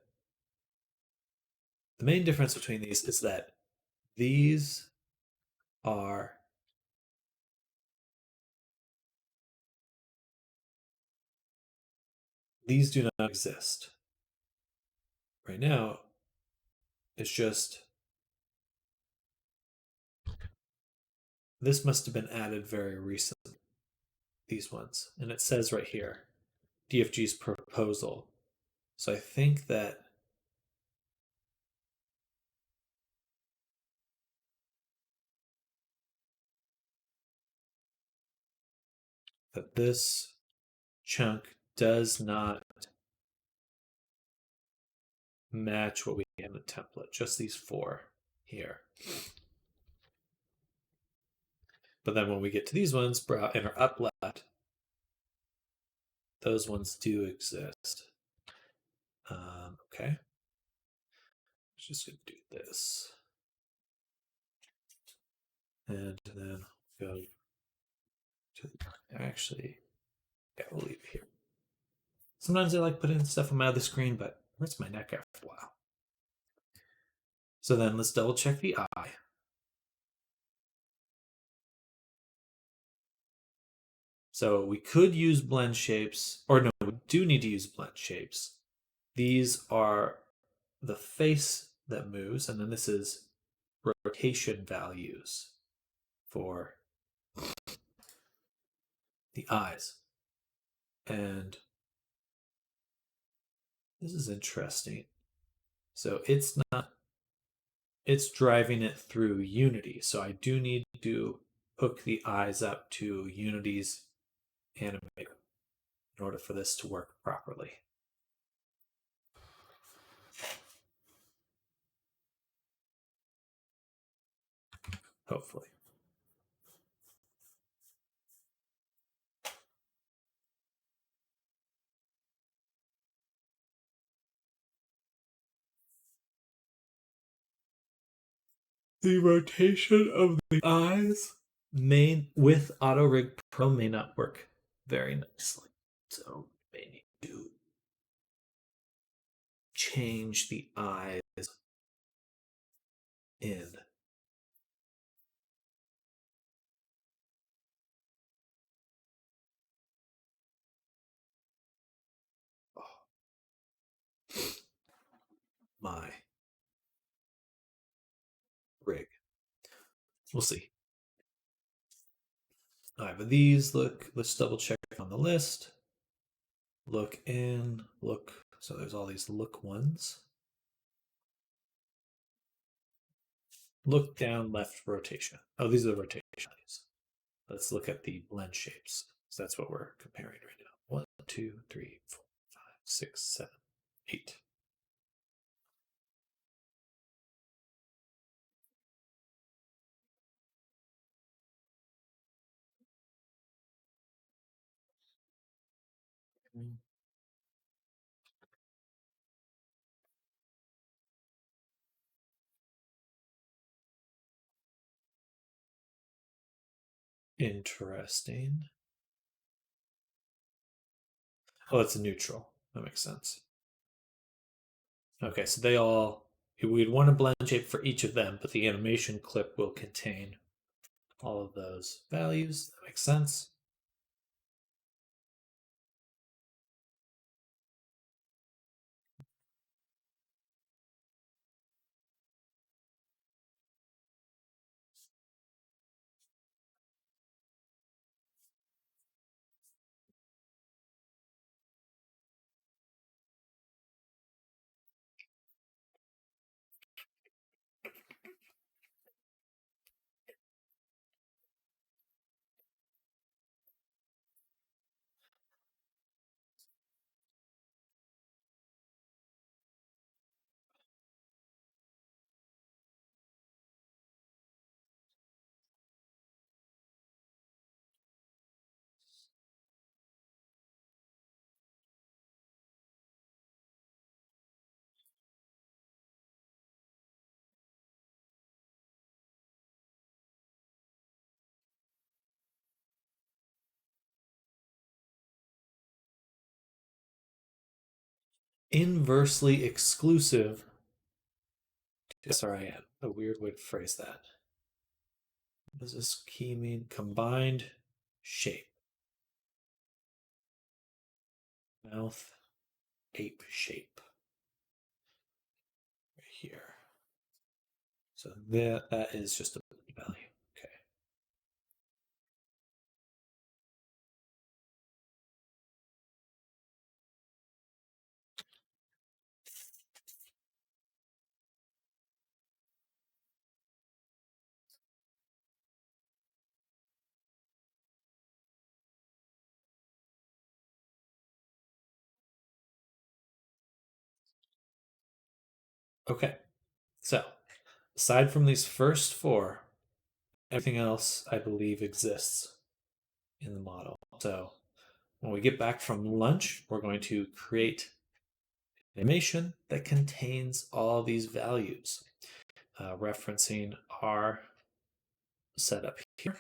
the main difference between these is that these are these do not exist. Right now, it's just this must have been added very recently, these ones. And it says right here, DFG's proposal. So I think that this chunk does not match what we have in the template, just these 4 here. But then when we get to these ones, brow and are up left, those ones do exist. Okay. Just gonna do this. And then go to actually, yeah, we'll leave it here. Sometimes I like putting stuff on my other screen, but it hurts my neck after a while. So then let's double check the eye. So we could use blend shapes, or no, we do need to use blend shapes. These are the face that moves, and then this is rotation values for the eyes. And this is interesting. So it's driving it through Unity. So I do need to hook the eyes up to Unity's animator in order for this to work properly. Hopefully. The rotation of the eyes with Auto Rig Pro may not work very nicely. So we may need to change the eyes in. My rig. We'll see. All right, but these let's double check on the list. Look in, look. So there's all these look ones. Look down left rotation. Oh, these are the rotation values. Let's look at the blend shapes. So that's what we're comparing right now. 1, 2, 3, 4, 5, 6, 7, 8. Interesting. Oh, it's a neutral. That makes sense. Okay, so we'd want a blend shape for each of them, but the animation clip will contain all of those values. That makes sense. inversely exclusive to SRIN. A weird way to phrase that. What does this key mean? Combined shape. Mouth ape shape. Right here. So that is just a value. Okay. Okay. So aside from these first four, everything else I believe exists in the model. So when we get back from lunch, we're going to create animation that contains all these values, referencing our setup here.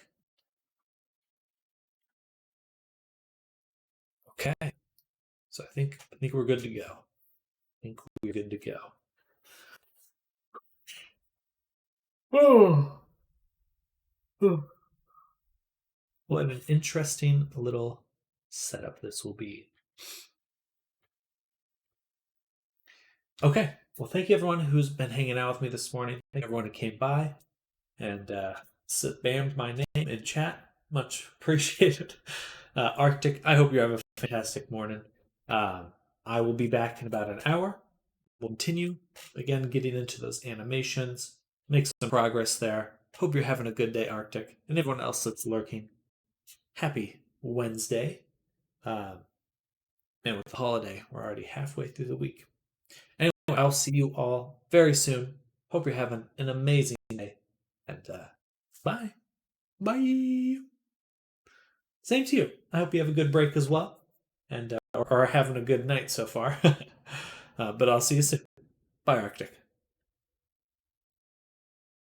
Okay, so I think we're good to go. I think we're good to go. Oh, what an interesting little setup this will be. Okay, well, thank you everyone who's been hanging out with me this morning. Thank everyone who came by and spammed my name in chat. Much appreciated. Arctic, I hope you have a fantastic morning. I will be back in about an hour. We'll continue, again, getting into those animations, make some progress there. Hope you're having a good day, Arctic, and everyone else that's lurking. Happy Wednesday. And with the holiday, we're already halfway through the week. Anyway, I'll see you all very soon. Hope you're having an amazing day. And bye. Bye. Same to you. I hope you have a good break as well. And or having a good night so far. But I'll see you soon. Bye, Arctic.